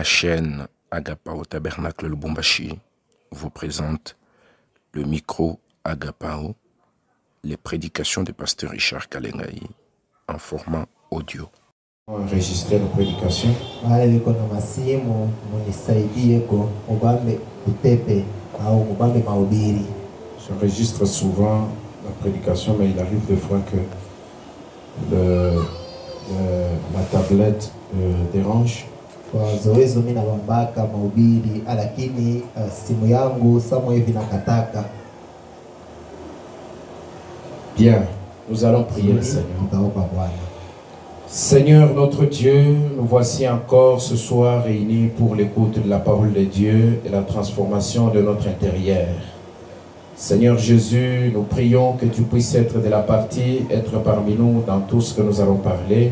La chaîne Agapao Tabernacle Lubumbashi vous présente le micro Agapao, les prédications du pasteur Richard Kalengai en format audio. Enregistrer nos prédications. J'enregistre souvent la prédication, mais il arrive des fois que la tablette dérange. Bien, nous allons prier le Seigneur. Seigneur notre Dieu, nous voici encore ce soir réunis pour l'écoute de la parole de Dieu et la transformation de notre intérieur. Seigneur Jésus, nous prions que tu puisses être de la partie, être parmi nous dans tout ce que nous allons parler.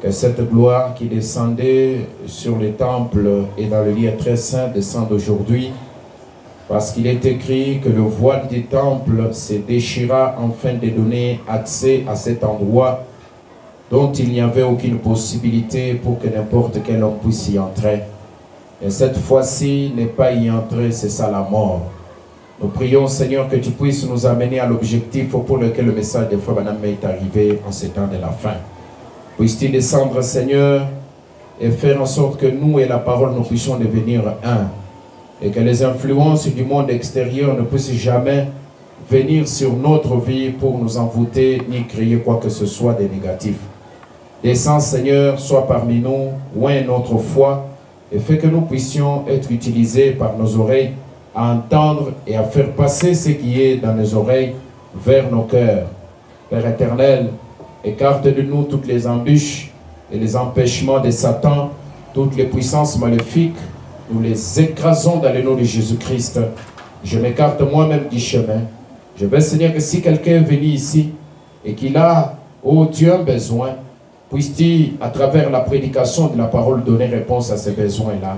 Que cette gloire qui descendait sur le temple et dans le lieu très saint descende aujourd'hui. Parce qu'il est écrit que le voile du temple se déchira afin de donner accès à cet endroit dont il n'y avait aucune possibilité pour que n'importe quel homme puisse y entrer. Et cette fois-ci, ne pas y entrer, c'est ça la mort. Nous prions, Seigneur, que tu puisses nous amener à l'objectif pour lequel le message de Frère Branham est arrivé en ces temps de la fin. Puisses-tu descendre, Seigneur, et faire en sorte que nous et la parole, nous puissions devenir un. Et que les influences du monde extérieur ne puissent jamais venir sur notre vie pour nous envoûter ni créer quoi que ce soit de négatif. Descends, Seigneur, sois parmi nous, oint notre foi, et fais que nous puissions être utilisés par nos oreilles à entendre et à faire passer ce qui est dans nos oreilles vers nos cœurs. Père éternel, écarte de nous toutes les embûches et les empêchements de Satan, toutes les puissances maléfiques, nous les écrasons dans le nom de Jésus-Christ. Je m'écarte moi-même du chemin. Je veux, Seigneur, que si quelqu'un est venu ici et qu'il a, oh Dieu, un besoin, puisses-tu, à travers la prédication de la parole, donner réponse à ces besoins-là.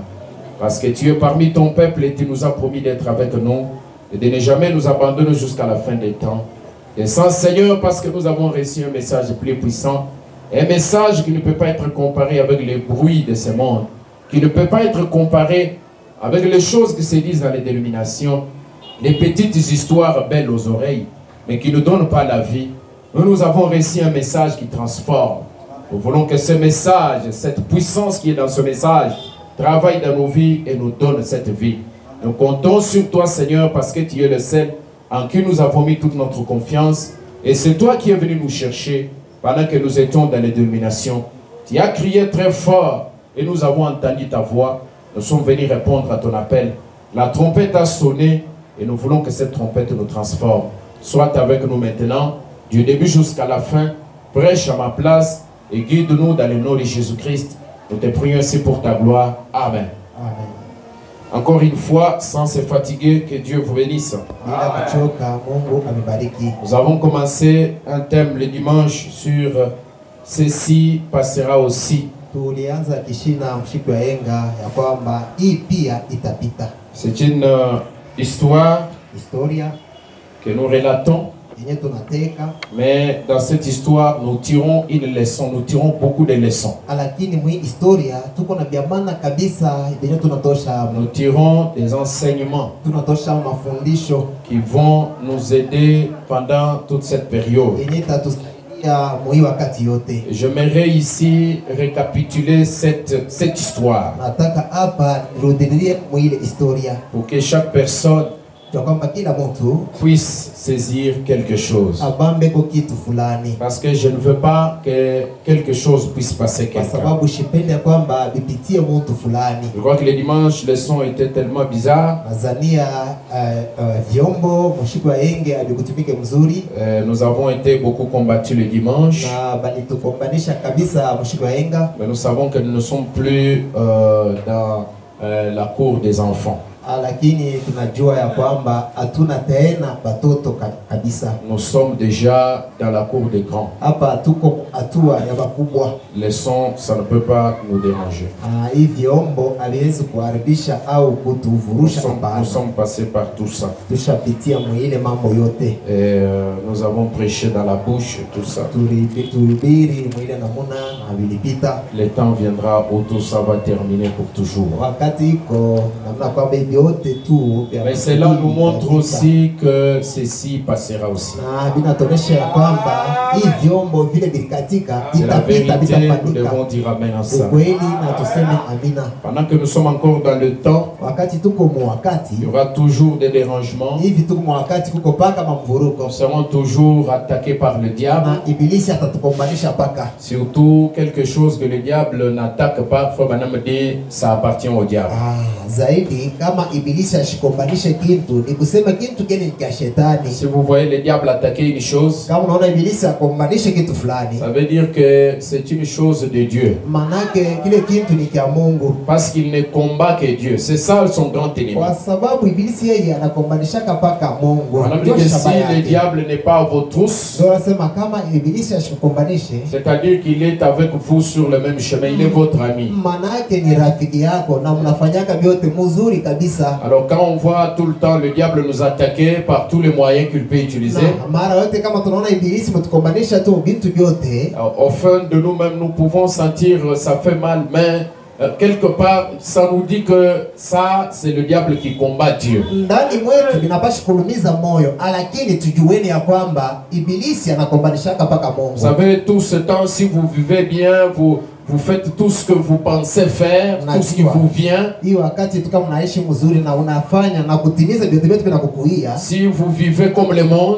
Parce que tu es parmi ton peuple et tu nous as promis d'être avec nous et de ne jamais nous abandonner jusqu'à la fin des temps. Descends, Seigneur, parce que nous avons reçu un message plus puissant, un message qui ne peut pas être comparé avec les bruits de ce monde, qui ne peut pas être comparé avec les choses qui se disent dans les dénominations, les petites histoires belles aux oreilles, mais qui ne donnent pas la vie. Nous avons reçu un message qui transforme. Nous voulons que ce message, cette puissance qui est dans ce message, travaille dans nos vies et nous donne cette vie. Nous comptons sur toi, Seigneur, parce que tu es le seul en qui nous avons mis toute notre confiance. Et c'est toi qui es venu nous chercher pendant que nous étions dans les dénominations. Tu as crié très fort et nous avons entendu ta voix. Nous sommes venus répondre à ton appel. La trompette a sonné et nous voulons que cette trompette nous transforme. Sois avec nous maintenant, du début jusqu'à la fin. Prêche à ma place et guide-nous dans le nom de Jésus-Christ. Nous te prions ainsi pour ta gloire. Amen. Amen. Encore une fois, sans se fatiguer, que Dieu vous bénisse. Amen. Nous avons commencé un thème le dimanche sur ceci passera aussi. C'est une histoire que nous relatons. Mais dans cette histoire, nous tirons une leçon, nous tirons beaucoup de leçons. Nous tirons des enseignements qui vont nous aider pendant toute cette période. J'aimerais ici récapituler cette histoire pour que chaque personne puisse saisir quelque chose. Parce que je ne veux pas que quelque chose puisse passer quelqu'un. Je crois que les dimanches, les sons étaient tellement bizarres. Nous avons été beaucoup combattus le dimanche. Mais nous savons que nous ne sommes plus dans la cour des enfants. lakini tunajua ya kwamba hatuna tena batoto kabisa. Nous sommes déjà dans la cour des grands. Hapa tuko hatua ya bakubwa. Les sons, ça ne peut pas nous déranger. Hivi vyombo aliwezi kuharibisha au kutuvurusha. Nous sommes passés par tout ça. Tushapitia mwile mambo yote. Et nous avons prêché dans la bouche tout ça. Tulihubiri mwile namuna na vilipita. Le temps viendra où tout ça va terminer pour toujours. Wakati iko namna kwamba yote tu. Mais cela nous montre aussi que ceci passera aussi. Binatonesha kwamba hivi vyombo vile vilikatika itapita bitafanyika. Nous devons dire amen à ça. Ukweli na tuseme amina. Pendant que nous sommes encore dans le temps, wakati tuko mu wakati, il y aura toujours des dérangements. Hivi tuko mu wakati kuko paka mamvuruko. Nous serons toujours attaqués par le diable. Na ibilisi atatukombanisha paka. Surtout quelque chose que le diable n'attaque pas, faut maintenant dire ça appartient au diable. Zaidi kama ibilisi ashikombanisha kitu ni kusema kitu kile ni cha shetani. Si vous voyez le diable attaquer une chose, kama unaona ibilisi akombanisha kitu fulani, ça veut dire que c'est une chose de Dieu. Manake kile kitu ni cha Mungu. Parce qu'il ne combat que Dieu. C'est ça son grand ennemi. Kwa sababu ibilisi yeye anakombanisha paka Mungu. Si le diable n'est pas à vos trousses, kama ibilisi ashikombanishe, c'est-à-dire qu'il est avec vous sur le même chemin, il est votre ami. Manake ni rafiki yako na mnafanyaka vyote mzuri kabisa. Alors quand on voit tout le temps le diable nous attaquer par tous les moyens qu'il peut utiliser, mara yote kama tunaona ibilisi mtukombanisha tu vitu vyote, au fond de nous-mêmes nous pouvons sentir ça fait mal, mais quelque part ça nous dit que ça c'est le diable qui combat Dieu. Ndani mwetu binapasha kulumiza moyo, lakini tujueni ya kwamba ibilisi anakombanisha paka Mungu. Vous savez, tout ce temps, si vous vivez bien, vous faites tout ce que vous pensez faire, tout ce qui vous vient. Si vous vivez comme le monde,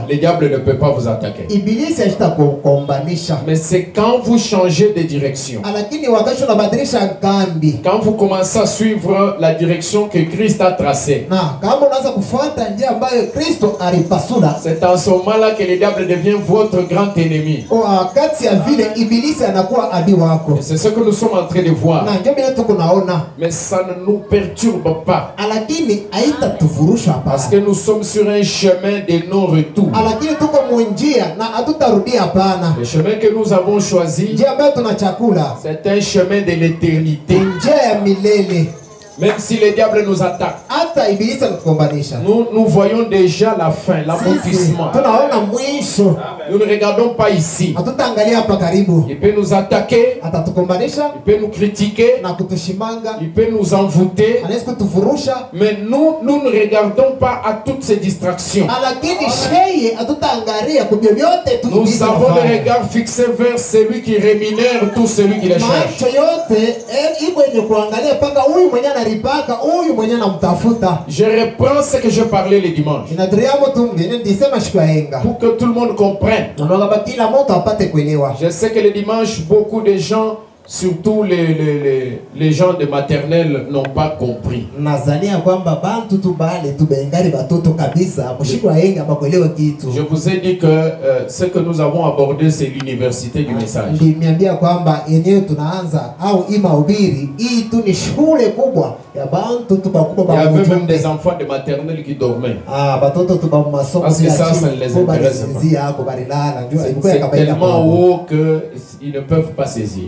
le diable ne peut pas vous attaquer. Mais c'est quand vous changez de direction, quand vous commencez à suivre la direction que Christ a tracée, c'est en ce moment-là que le diable devient votre grand ennemi. C'est ce que nous sommes en train de voir. Mais ça ne nous perturbe pas. Parce que nous sommes sur un chemin de non-retour. Le chemin que nous avons choisi, c'est un chemin de l'éternité. Même si le diable nous attaque, nous voyons déjà la fin, l'aboutissement. Nous ne regardons pas ici. Il peut nous attaquer, il peut nous critiquer, il peut nous envoûter, mais nous ne regardons pas à toutes ces distractions. Nous avons le regard fixé vers celui qui rémunère tout celui qui les cherche. Je reprends ce que je parlais le dimanche pour que tout le monde comprenne. Je sais que le dimanche, beaucoup de gens, surtout les gens de maternelle, n'ont pas compris. Je vous ai dit que ce que nous avons abordé, c'est l'université du message. Il y avait même des enfants de maternelle qui dormaient. Parce que ça ne les intéresse pas. C'est tellement haut qu'ils ne peuvent pas saisir.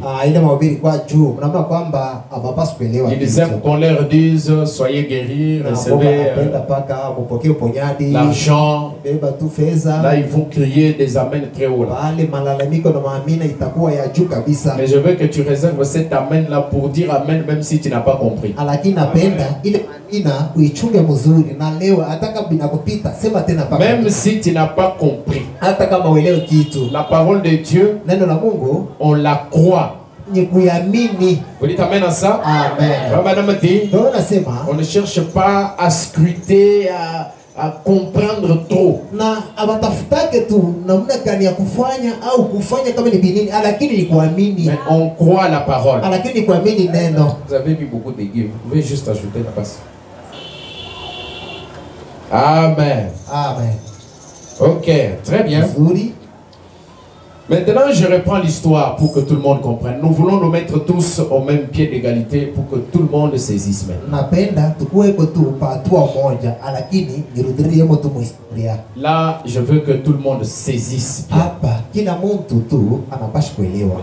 Ils aiment qu'on leur dise soyez guéris, recevez l'argent. Là ils vont crier des amens très haut là. Mais je veux que tu réserves cet amen là pour dire amen même si tu n'as pas compris. Même si tu n'as pas compris, la parole de Dieu, on la croit. Vous dites amen à ça? Amen. On ne cherche pas à scruter, à comprendre trop. Mais on croit à la parole. Vous avez mis beaucoup de guillemets. Vous pouvez juste ajouter la passe. Amen. Amen. Ok, très bien. Maintenant, je reprends l'histoire pour que tout le monde comprenne. Nous voulons nous mettre tous au même pied d'égalité pour que tout le monde saisisse maintenant. Là, je veux que tout le monde saisisse bien.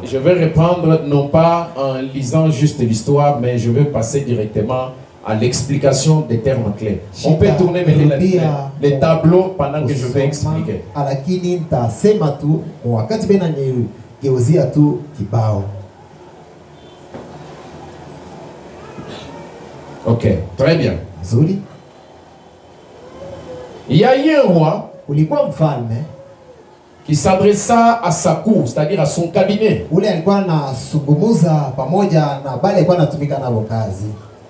Je vais répondre non pas en lisant juste l'histoire, mais je vais passer directement à l'explication des termes clés. On peut tourner les tableaux pendant que je vais expliquer. Ok, très bien. Il y a eu un roi qui s'adressa à sa cour, c'est-à-dire à son cabinet.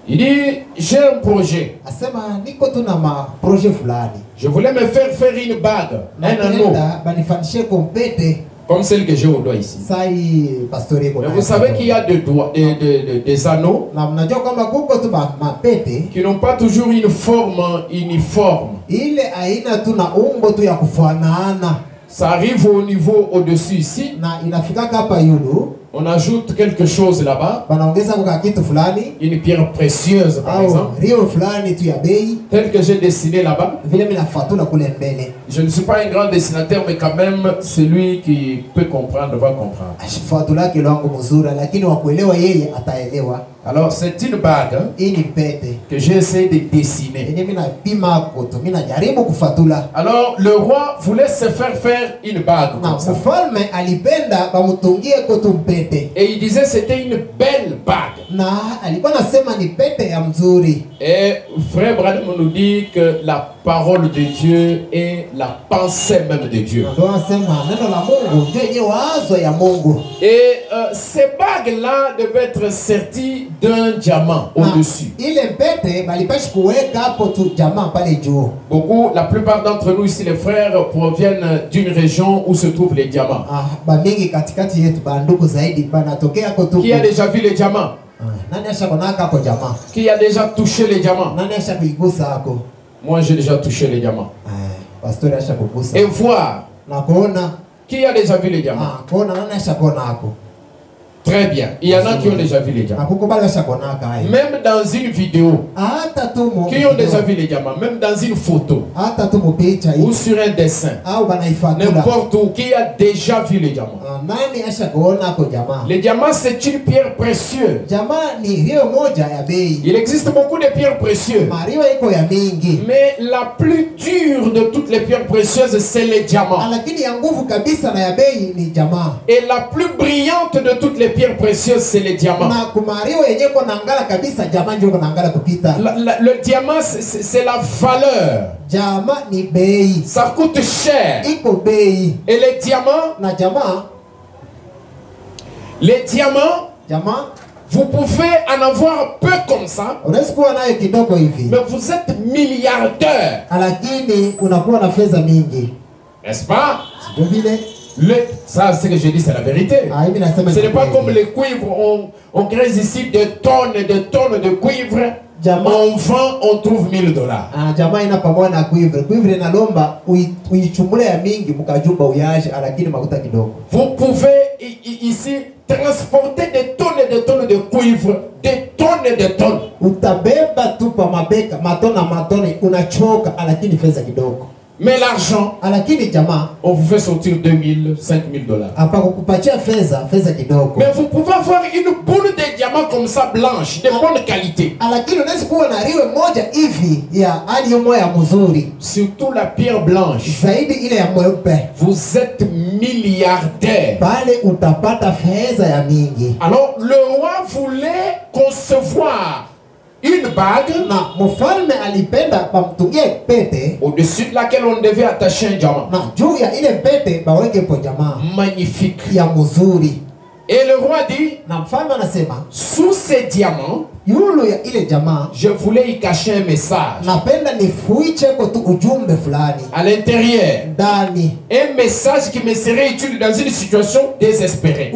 Il dit, j'ai un projet. Je voulais me faire une bague, un anneau, comme celle que j'ai au doigt ici. Mais vous savez qu'il y a des anneaux qui n'ont pas toujours une forme uniforme. Ça arrive au niveau au-dessus ici. On ajoute quelque chose là-bas. Une pierre précieuse par exemple. Telle que j'ai dessiné là-bas. Je ne suis pas un grand dessinateur, mais quand même celui qui peut comprendre va comprendre. Alors c'est une bague que j'ai essayé de dessiner. Alors le roi voulait se faire une bague comme ça. Et il disait c'était une belle bague. Et frère Branham nous dit que la parole de Dieu est la pensée même de Dieu. Et ces bagues-là devaient être serties d'un diamant au-dessus. Beaucoup, la plupart d'entre nous ici, les frères, proviennent d'une région où se trouvent les diamants. Qui a déjà vu les diamants? Qui a déjà touché les diamants? Moi, j'ai déjà touché les diamants. Et voir. Qui a déjà vu les diamants? Très bien. Il y en a qui ont déjà vu les diamants. Même dans une vidéo. Qui ont déjà vu les diamants. Même dans une photo. Ou sur un dessin. N'importe où. Qui a déjà vu les diamants. Les diamants, c'est une pierre précieuse. Il existe beaucoup de pierres précieuses. Mais la plus dure de toutes les pierres précieuses, c'est les diamants. Et la plus brillante de toutes les pierres précieuses, c'est les diamants. Le diamant, c'est la valeur. Ça coûte cher. Et les diamants, vous pouvez en avoir peu comme ça, mais vous êtes milliardaire. N'est-ce pas? Ça, c'est ce que je dis, c'est la vérité. Ce n'est pas comme les cuivres. On crée ici des tonnes et des tonnes de cuivre. On vend, on trouve $1000. Vous pouvez ici transporter des tonnes et des tonnes de cuivre, des tonnes et des tonnes. Mais l'argent, on vous fait sortir $2000, $5000. Mais vous pouvez avoir une boule de diamants comme ça, blanche, de bonne qualité. Surtout la pierre blanche. Vous êtes milliardaire. Alors le roi voulait concevoir une bague au-dessus de laquelle on devait attacher un diamant. Magnifique. Et le roi dit, sous ces diamants, je voulais y cacher un message. À l'intérieur, un message qui me serait utile dans une situation désespérée.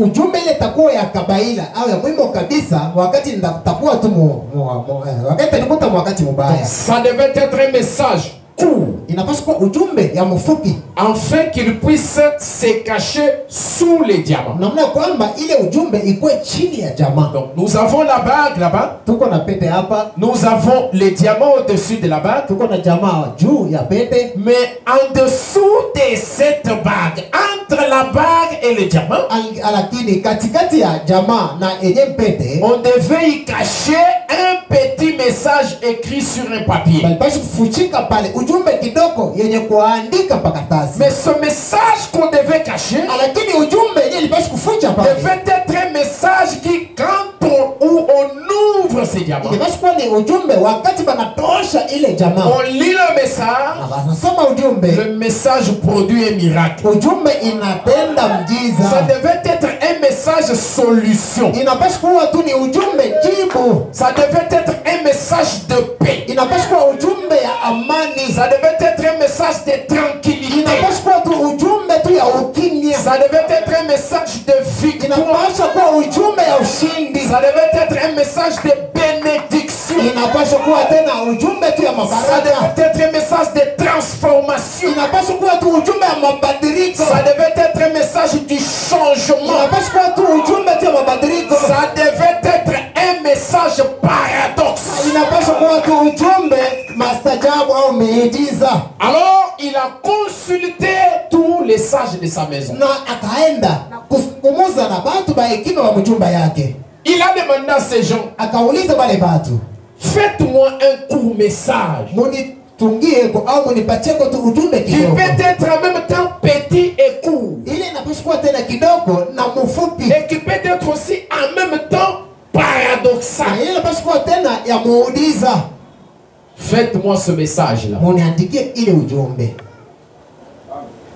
Ça devait être un message court. inapaswa kuwa ujumbe ya mfupi, afin qu'il puisse se cacher sous les diamants. namna kwamba ile ujumbe ikuwe chini ya jamaa. Donc nous avons la bague là-bas, Tuko na pete hapa, nous avons les diamants au-dessus de la bague, tuko na jamaa juu ya pete, mais en dessous de cette bague, entre la bague et le diamant, lakini katikati ya jamaa na yenye pete on devait y cacher un petit message écrit sur un papier. balipashi kufuchika pale ujumbe kidogo yenye kuandika pakatasi. Mais ce message qu'on devait cacher Lakini ujumbe yenye lipashi kufucha pale devait être un message qui, quand on ouvre ces diamants, lipashi kuwa ni ujumbe wakati banatosha ile jamaa on lit le message, na banasoma ujumbe, le message produit un miracle. ujumbe inatenda Ça mjiza. devait être un message solution. Inapashi kuwa tu ni ujumbe jibu, Ça devait être un message de paix. inapashi kuwa ujumbe ya amani, Ça devait être un message de tranquillité. inapashi kuwa tu ujumbe tu ya ukimya, Ça devait être un message de victoire. inapasha kuwa ujumbe ya ushindi, Ça devait être un message de bénédiction. inapasha kuwa tena ujumbe tu ya Ça mabaraka, devait être un message de transformation. inapasha kuwa tu ujumbe ya mabadiliko, Ça devait être un message du changement. inapasha kuwa tu ujumbe tu ya mabadiliko, Ça devait être un message paradoxe. inapasha kuwa tu ujumbe mastajabu au miujiza. Alors, il a consulté tous les sages de sa maison. Na akaenda kuzungumza na batu ba hekima wa mjumba yake, Il a demandé à ces gens, akauliza wale batu, faites-moi un court message munitungie ko au munipatie ko tu ujumbe qui kidogo, peut être en même temps petit et court, ile inapaswa kuwa tena kidogo na mfupi, et qui peut être aussi en même temps paradoxal. na ile inapaswa kuwa tena ya muujiza. Faites-moi ce message-là. Muniandikie ile ujumbe.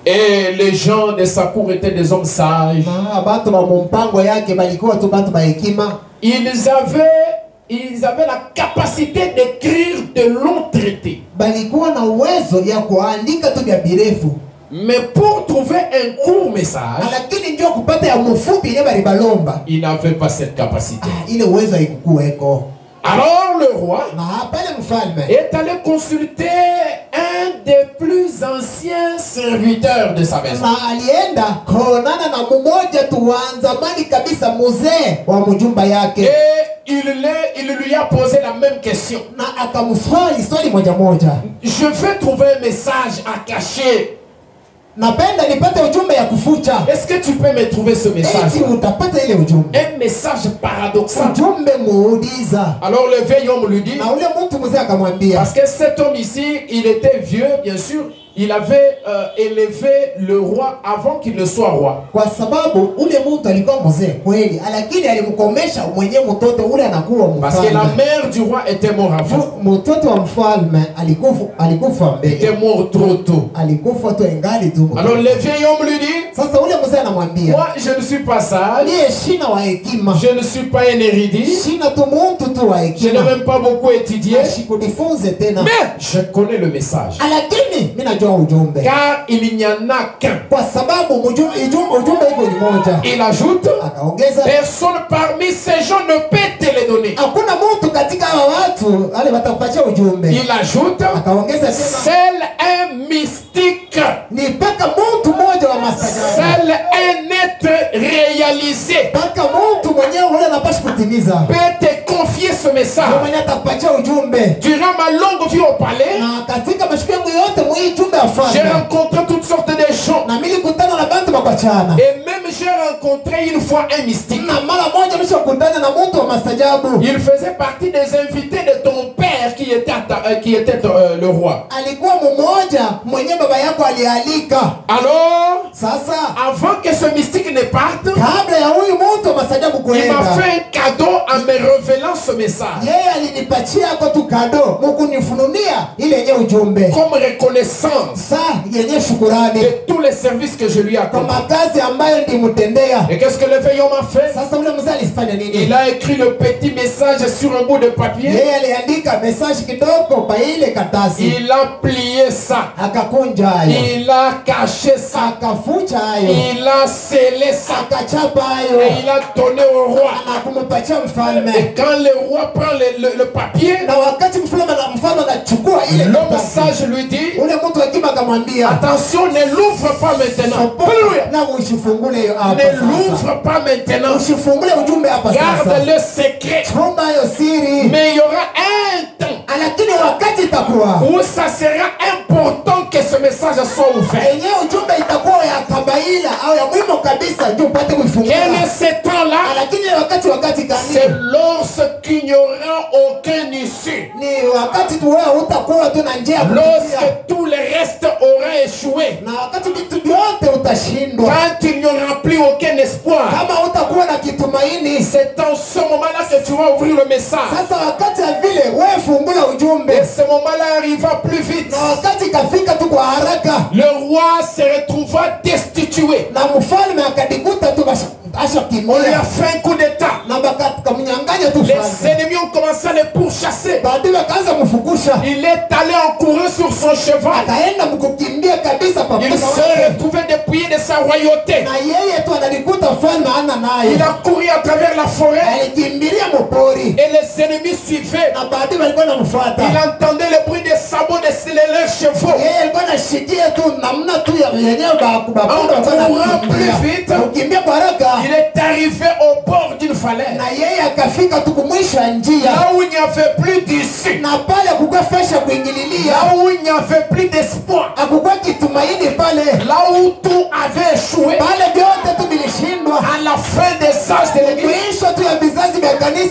Et les gens de sa cour étaient des hommes sages. Na batu ba mpango yake balikuwa tu batu ba hekima, Ils avaient la capacité d'écrire de longs traités. balikuwa na uwezo ya kuandika tu vya birefu, Mais pour trouver un court message, lakini ndio kupata ya mfupi ile bali balomba, ils n'avaient pas cette capacité. ile uwezo haikukuweko. Alors le roi Na pale mfalme est allé consulter un des plus anciens serviteurs de sa maison. na alienda kuonana na mmoja tu wa zamani kabisa, mzee wa mjumba yake, Et il lui a posé la même question. na akamswali swali moja moja, Je vais trouver un message à cacher. napenda nipate ujumbe ya kufucha. Est-ce que tu peux me trouver ce message? Eti utapata ile ujumbe, Un message paradoxal. ujumbe muujiza. Alors le vieil homme lui dit, Na ule mtu mzee akamwambia, parce que cet homme ici, il était vieux, bien sûr, il avait élevé le roi avant qu'il ne soit roi. kwa sababu ule mtu alikuwa mzee kweli, lakini alimkomesha mwenye mtoto ule anakuwa Parce que la mfalme. mère du roi était morte avant. Mtoto wa mfalme alikufa Il était mbele, mort trop tôt. alikufa tu engali tu mtoto. Alors le vieil homme lui dit, Sasa ule mzee anamwambia, moi je ne suis pas sage, niye shina wa hekima, je ne suis pas un érudit, shina tu muntu tu wa je n'ai hekima, même pas beaucoup étudié, shikujifunze tena, mais je connais le message. lakini mimi najua ujumbe, Car il n'y en a qu'un. kwa sababu ujumbe iko ni moja. Il ajoute, Akaongeza, personne parmi ces gens ne peut te les donner. hakuna mtu katika hawa watu wale watakupatia ujumbe. Il ajoute, Akaongeza tena, seul un mystique, ni mpaka mtu mmoja wa mastajabu, seul un être réalisé mpaka mtu mwenyewe ule anapaswa kutimiza, peut te confier ce ndio message. mwenye atakupatia ujumbe. Durant ma longue vie au palais, Na katika mashiko yangu yote mwa hii ujumbe j'ai afanya, rencontré toutes sortes de gens. na mimi nilikutana na bantu bakwachana, Et même j'ai rencontré une fois un mystique. na mara moja nilishokutana na mtu wa mastajabu, Il faisait partie des invités de ton père qui était le roi. alikuwa mmoja mwenye baba yako alialika. Alors, Sasa avant que ce mystique ne parte, kabla ya huyu mtu wa mastajabu il m'a kuenda, fait un cadeau en me révélant ce message. yeye alinipatia kwa tu kado mukunifunulia ile yenye ujumbe, Comme reconnaissance saa yenye shukurani de tous les services que je lui ai kwa accomplis. makazi ambayo ndimutendea. Et qu'est-ce que le vieil homme a fait? Sasa ule mzee alifanya Il nini? a écrit le petit message sur un bout de papier. Yeye aliandika message kidogo pa ile katasi, Il a plié ça. akakunja hayo, Il a caché ça. akafucha hayo, Il a scellé ça. akachapa Et hayo il a donné au roi. na kumpatia mfalme. Et quand le roi prend le papier, Na wakati mfalme anachukua ile l'homme katasi, sage lui dit, ule mtu wa Attention, ne l'ouvre pas maintenant. Alléluia. Ne l'ouvre pas maintenant. Garde le secret. Mais il y aura un temps où ça sera important que ce message soit ouvert. Quel est ce temps-là? C'est lorsqu'il n'y aura aucun issue. Lorsque tout le reste aura échoué. Quand il n'y aura plus aucun espoir. C'est en ce moment-là que tu vas ouvrir le message. Et ce moment-là arriva plus vite. Le roi se retrouva destitué. On lui a fait un coup d'état. Les ennemis ont commencé à le pourchasser. Il est allé en courant sur son cheval. Il s'est retrouvé dépouillé de sa royauté. Il a couru à travers la forêt. Et les ennemis suivaient. Il entendait le bruit des sabots de leurs chevaux. En courant plus vite, il est arrivé au bord d'une falaise. Là où il n'y avait plus d'issue. Là où il n'y avait plus d'espoir. Là où tout avait échoué. À la fin des âges de l'église.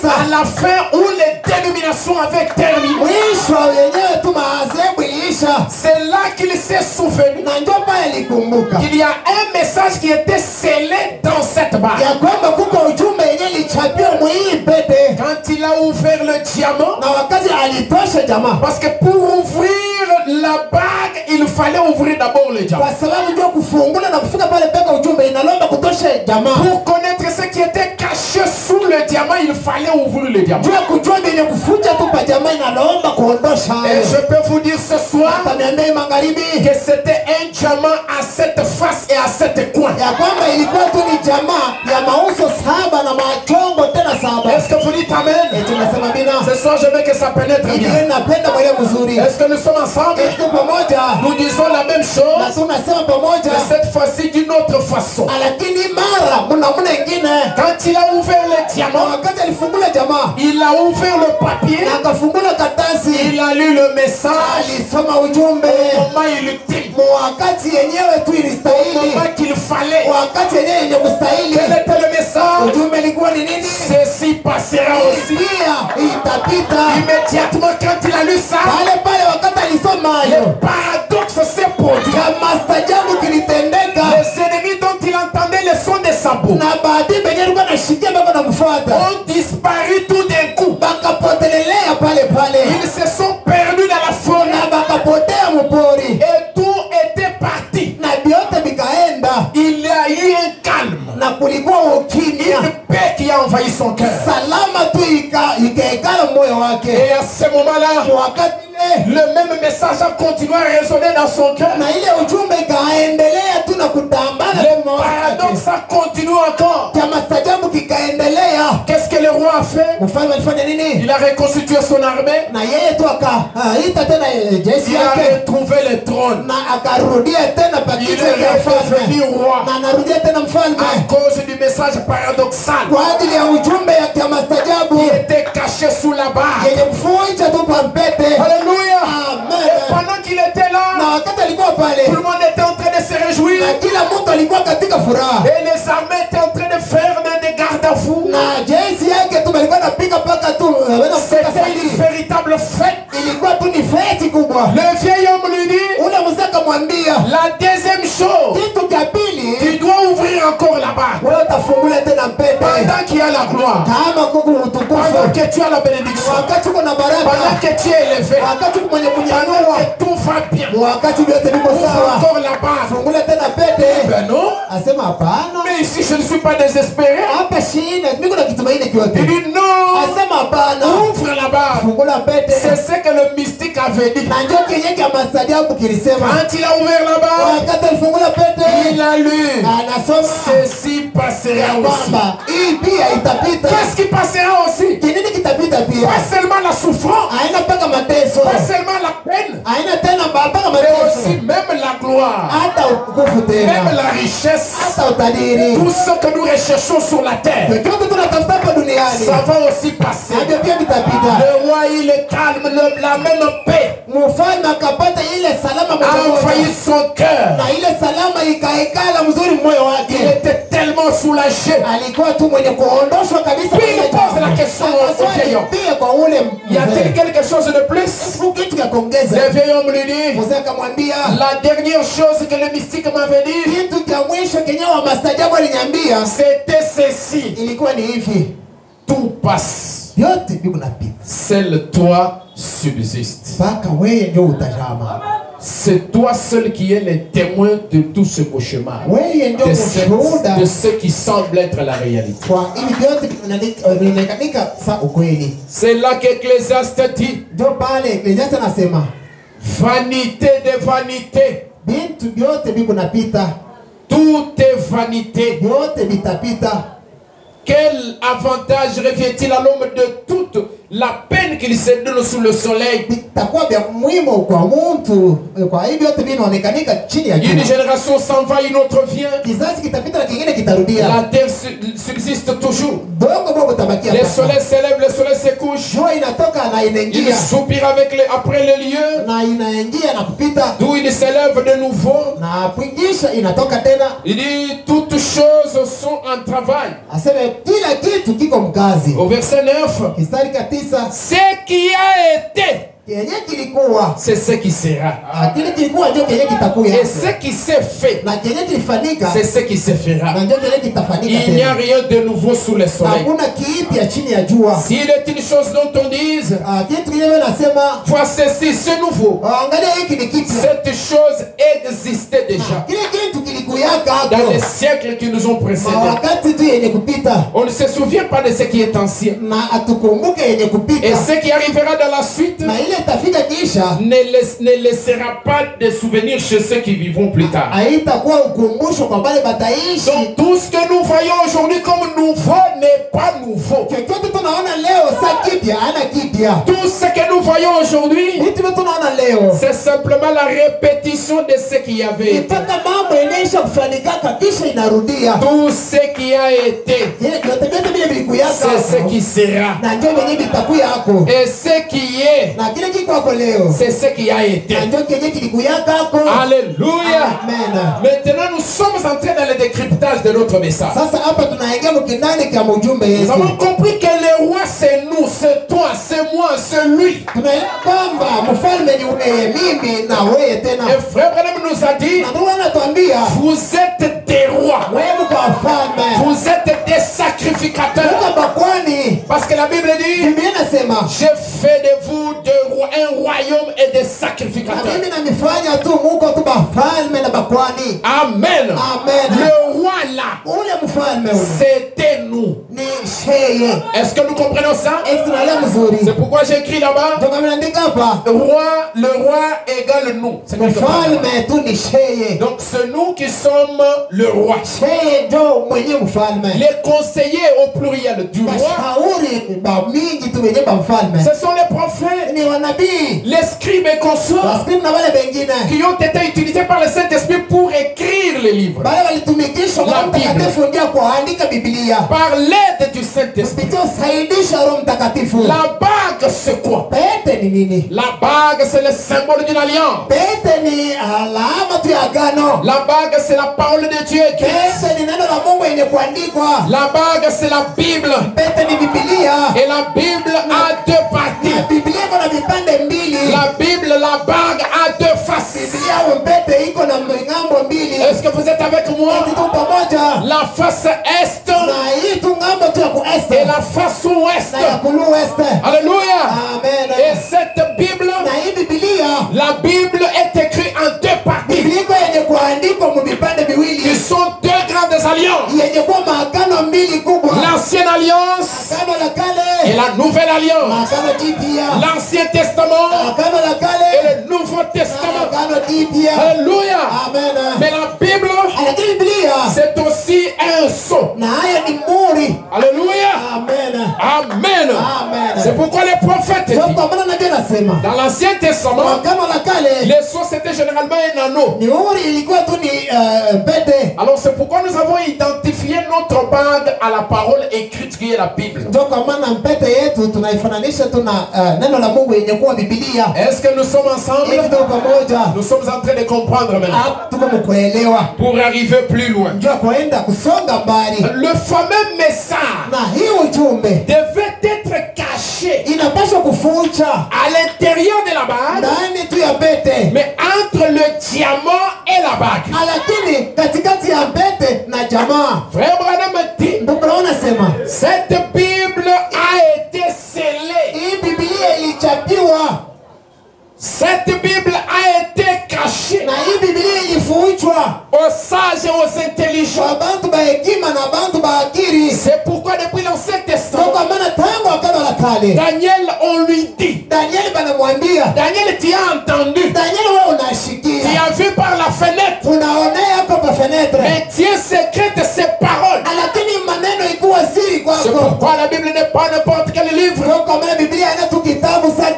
À la fin où les dénominations avaient terminé. C'est là qu'il s'est souvenu qu'il y a un message qui était scellé dans cette bague. Quand il a ouvert le diamant, parce que pour ouvrir la bague, il fallait ouvrir d'abord le diamant. Pour connaître ce qui était caché sous le diamant, il fallait ouvrir le diamant. Et je peux vous dire ce soir que c'était un diamant à cette face et à cette coin. Est-ce que vous dites amen? Ce soir je veux que ça pénètre bien. Est-ce que nous sommes ensemble? Nous disons la même chose, mais cette fois-ci d'une autre façon. Quand il a ouvert le diamant, il a ouvert le papier, il a lu le message. Au moment ultime, au moment qu'il fallait. Quel était le message? Ceci passera aussi. Immédiatement quand il a lu ça, le paradoxe s'est produit. Les ennemis dont il entendait le son des sabots ont disparu tout d'un coup. Ils se sont perdus dans la forêt. Et tout était parti. Il y a eu un calme. Une paix qui a envahi son cœur. Et à ce moment-là, le même message a continué à résonner dans son cœur. Le paradoxe a continué encore. Qu'est-ce que le roi a fait? Il a reconstitué son armée. Il a retrouvé le trône. Il est revenu roi à cause du message paradoxal qui était caché sous la barre. Alléluia. Et pendant qu'il était là, tout le monde était en train de se réjouir. Et les armées étaient en train de faire des garde-à-vous. C'était une véritable fête. Le vieil homme lui dit, la deuxième chose, tu dois ouvrir encore la barre. Pendant qu'il y a la gloire, pendant que tu as la bénédiction, pendant que tu es élevé, pendant que tout va bien, ouvre encore la barre. Ben non. Mais ici je ne suis pas désespéré. Il dit non, ouvre la barre. pete. C'est ce que le mystique avait dit. Na ndio kenye kya maajabu kilisema. Quand il a ouvert là-bas, Wakati alifungula pete, il a lu. anasoma Ceci passera aussi. kwamba hii pia itapita. Qu'est-ce qui passera aussi? Kinini kitapita pia? Pas seulement la souffrance, Haina mpaka mateso. pas seulement la peine, Haina tena mpaka mais mateso. aussi même la gloire, Hata utukufu même tena. la richesse, Hata utajiri. tout ce que nous recherchons sur la terre, Chochote tunatafuta hapa duniani. ça va aussi passer. Ndio pia vitapita. Le roi, il est calme, la même paix Mfalme akapata ile salama a envahi moja son cœur. na ile salama ikaekala mzuri moyo Il wake. était tellement soulagé. Alikuwa tu mwenye kuondoshwa kabisa. Puis il pose la question au vieil homme. Pia kwa ule Y a-t-il quelque chose de plus? kitu cha kuongeza? Le vieil homme lui dit, Mzee akamwambia la dernière chose que le mystique m'avait dit, kitu cha mwisho kenye wa mastajabu aliniambia c'était ceci. ilikuwa ni hivi, Tout passe. yote viko napita, Seul toi subsiste. mpaka wewe ndio utajama. C'est toi seul qui es le témoin de tout ce cauchemar. Wewe ndio mshuhuda De ce qui semble être la réalité. kwa hivi vyote vinaonekana sa ukweli. C'est là qu'Ecclésiaste dit, Ndio pale Ecclesiastes anasema vanité de vanité. vitu vyote viko napita, Tout est vanité. vyote vitapita. Quel avantage revient-il à l'homme de toute la peine qu'il se donne sous le soleil? Vitakuwa vya muhimu kwa mtu. Kwa hivi vyote vinaonekanika chini ya Une jua. génération s'en va, une autre vient. Kizazi kitapita na kingine kitarudia. La terre subsiste toujours. Dongo Mungu utabakia. Le soleil s'élève, le soleil se couche. Jua inatoka na Il inaingia soupire après les lieux, na inaingia na kupita d'où il s'élève de nouveau. na kuingisha inatoka tena. Il dit, toutes choses sont en travail. Aseme kila kitu kiko mkazi. Au verset 9, Mstari ka 9, ce qui a été, kenye kilikuwa c'est ce qui sera. kile kilikuwa ndio kenye kitakuwa, Et ce qui s'est fait, na kenye kilifanyika c'est ce qui se fera. na ndio kenye kitafanyika Il n'y a tena. rien de nouveau sous le soleil. Hakuna kipya chini ya jua. S'il est une chose dont on dise, Kitu kile nasema vois ceci, c'est nouveau. angalia hiki ni kipya. Cette chose existait déjà Kile kitu kilikuyaka dans hapo les siècles qui nous ont précédés. wakati tu yenye kupita, On ne se souvient pas de ce qui est ancien. na atukumbuke yenye Et kupita, ce qui arrivera dans la suite na ile itafika kisha ne laissera pas de souvenirs chez ceux qui vivront plus tard. haitakuwa ukumbusho kwa wale bataishi. Donc tout ce que nous voyons aujourd'hui comme nouveau n'est pas nouveau. Chochote tunaona leo sa kipya ana kipya. Tout ce que nous voyons aujourd'hui, Vitu vyote tunaona leo c'est simplement la répétition de ce qui avait été. mpaka mambo inaisha kufanyika kisha inarudia. Tout ce qui a été, Ile vyote vyote vile vilikuyaka c'est ce qui sera. na ndio venye vitakuya hako, Et ce qui est, na kile kiko hako leo c'est ce qui a été. na ndio kenye kilikuyaka hako. Alléluia. Amen. Maintenant, nous sommes entrés dans le décryptage de notre message. Sasa hapa tunaingia mkindani kya mjumbe Nous yetu. avons compris que le roi, c'est nous, c'est toi, c'est moi, c'est lui. Tunaelewa kwamba mfalme ni wewe, mimi na wewe tena. Et frère Branham nous a dit, Na ndio anatuambia vous êtes des rois, wewe mko wafalme, vous êtes des sacrificateurs. mko makwani. Parce que la Bible dit, Biblia inasema j'ai fait de vous un royaume et des na sacrificateurs. mimi namifanya tu muko tu bafalme na bakwani. Amen. Amen. Le roi là, Ule mfalme ule c'était nous. ni sheye. Est-ce que nous comprenons ça? Esi tunaelewa mzuri. C'est pourquoi j'ai écrit là-bas, Ndio kama naandika hapa le roi égale nous. C'est quelque part. mfalme tu ni sheye. Donc c'est nous qui sommes le roi. Sheye ndio mwenye mfalme. Les conseillers au pluriel du roi, Mashauri ba mingi tu wenye ba mfalme. ce sont les prophètes, Ni wanabii, les scribes et consorts waskrimu na wale wengine. qui ont été utilisés par le Saint-Esprit pour écrire les livres. Wale walitumikishwa La kwa mtakatifu ndio kuandika Biblia. Par l'aide du Saint-Esprit. Kupitia usaidishi wa Roho Mtakatifu. La bague, c'est quoi? Pete ni nini? La bague, c'est le symbole d'une alliance. Pete ni alama tu ya agano. La bague, c'est la parole de Dieu. Pete ni neno la Mungu yenye kuandikwa. La bague, c'est la Bible. Pete ni Biblia. Et la Bible a deux parties. Na Biblia iko na vipande mbili. La Bible, la bague a deux faces. Biblia au pete iko na ngambo mbili. Est-ce que vous êtes avec moi? Tuko pamoja. La face est Na hii tu ngambo tu ya kueste. et la face ouest. Na ya kulu weste. Alléluia. Amen. Et cette Bible, Na hii Biblia, la Bible est écrite en deux parties Biblia iko yenye kuandikwa mu vipande qui viwili. sont deux grandes alliances. Yenye kuwa maagano mbili kubwa. L'ancienne alliance Agano la et kale. la nouvelle alliance. Maagano jipya. L'ancienne Testament Agano la et Kale le Nouveau Testament. Agano Jipya. Alléluia. Amen. Mais la Bible, Lakini Biblia c'est aussi un sceau. na haya ni muri. Alléluia. Amen. Amen. Amen. C'est pourquoi les prophètes disent, Kwa maana nabii anasema dans l'Ancien Testament, Agano la Kale les sceaux c'était généralement un anneau. ni muri ilikuwa tu ni pete. Alors c'est pourquoi nous avons identifié notre bague à la parole écrite qui est la Bible. Ndio kwa maana mpete yetu tunaifananisha tu na neno la Mungu yenye kuwa Biblia. Est-ce que nous sommes ensemble? Hivi tuko pamoja. Nous sommes en train de comprendre maintenant. Tuko mkuelewa. Pour arriver plus loin. Ndio kuenda kusonga mbali. Le fameux message Na hii ujumbe devait être caché inapaswa kufucha à l'intérieur de la bague, ndani tu ya pete. mais entre le diamant et la bague. Lakini katikati ya pete na jamaa. Frère Branham dit, Ndio unasema cette Bible a été scellée. hii Biblia ilichapiwa Cette Bible a été cachée na hii Biblia ilifuchwa aux sages et aux intelligents. kwa bantu ba hekima na bantu ba akili. C'est pourquoi depuis l'Ancien Ndio Testament, kwa maana tangu Agano la Kale Daniel, on lui dit, Danieli banamwambia Daniel, tu as entendu, Danieli, wewe tu unashikia, as vu par la fenêtre, unaonea hapo kwa fenetre, mais Dieu secrète ses paroles. lakini maneno ikuwa siri C'est kwako. pourquoi la Bible n'est pas n'importe quel livre. Ndio kwa maana Biblia ina tu kitabu sa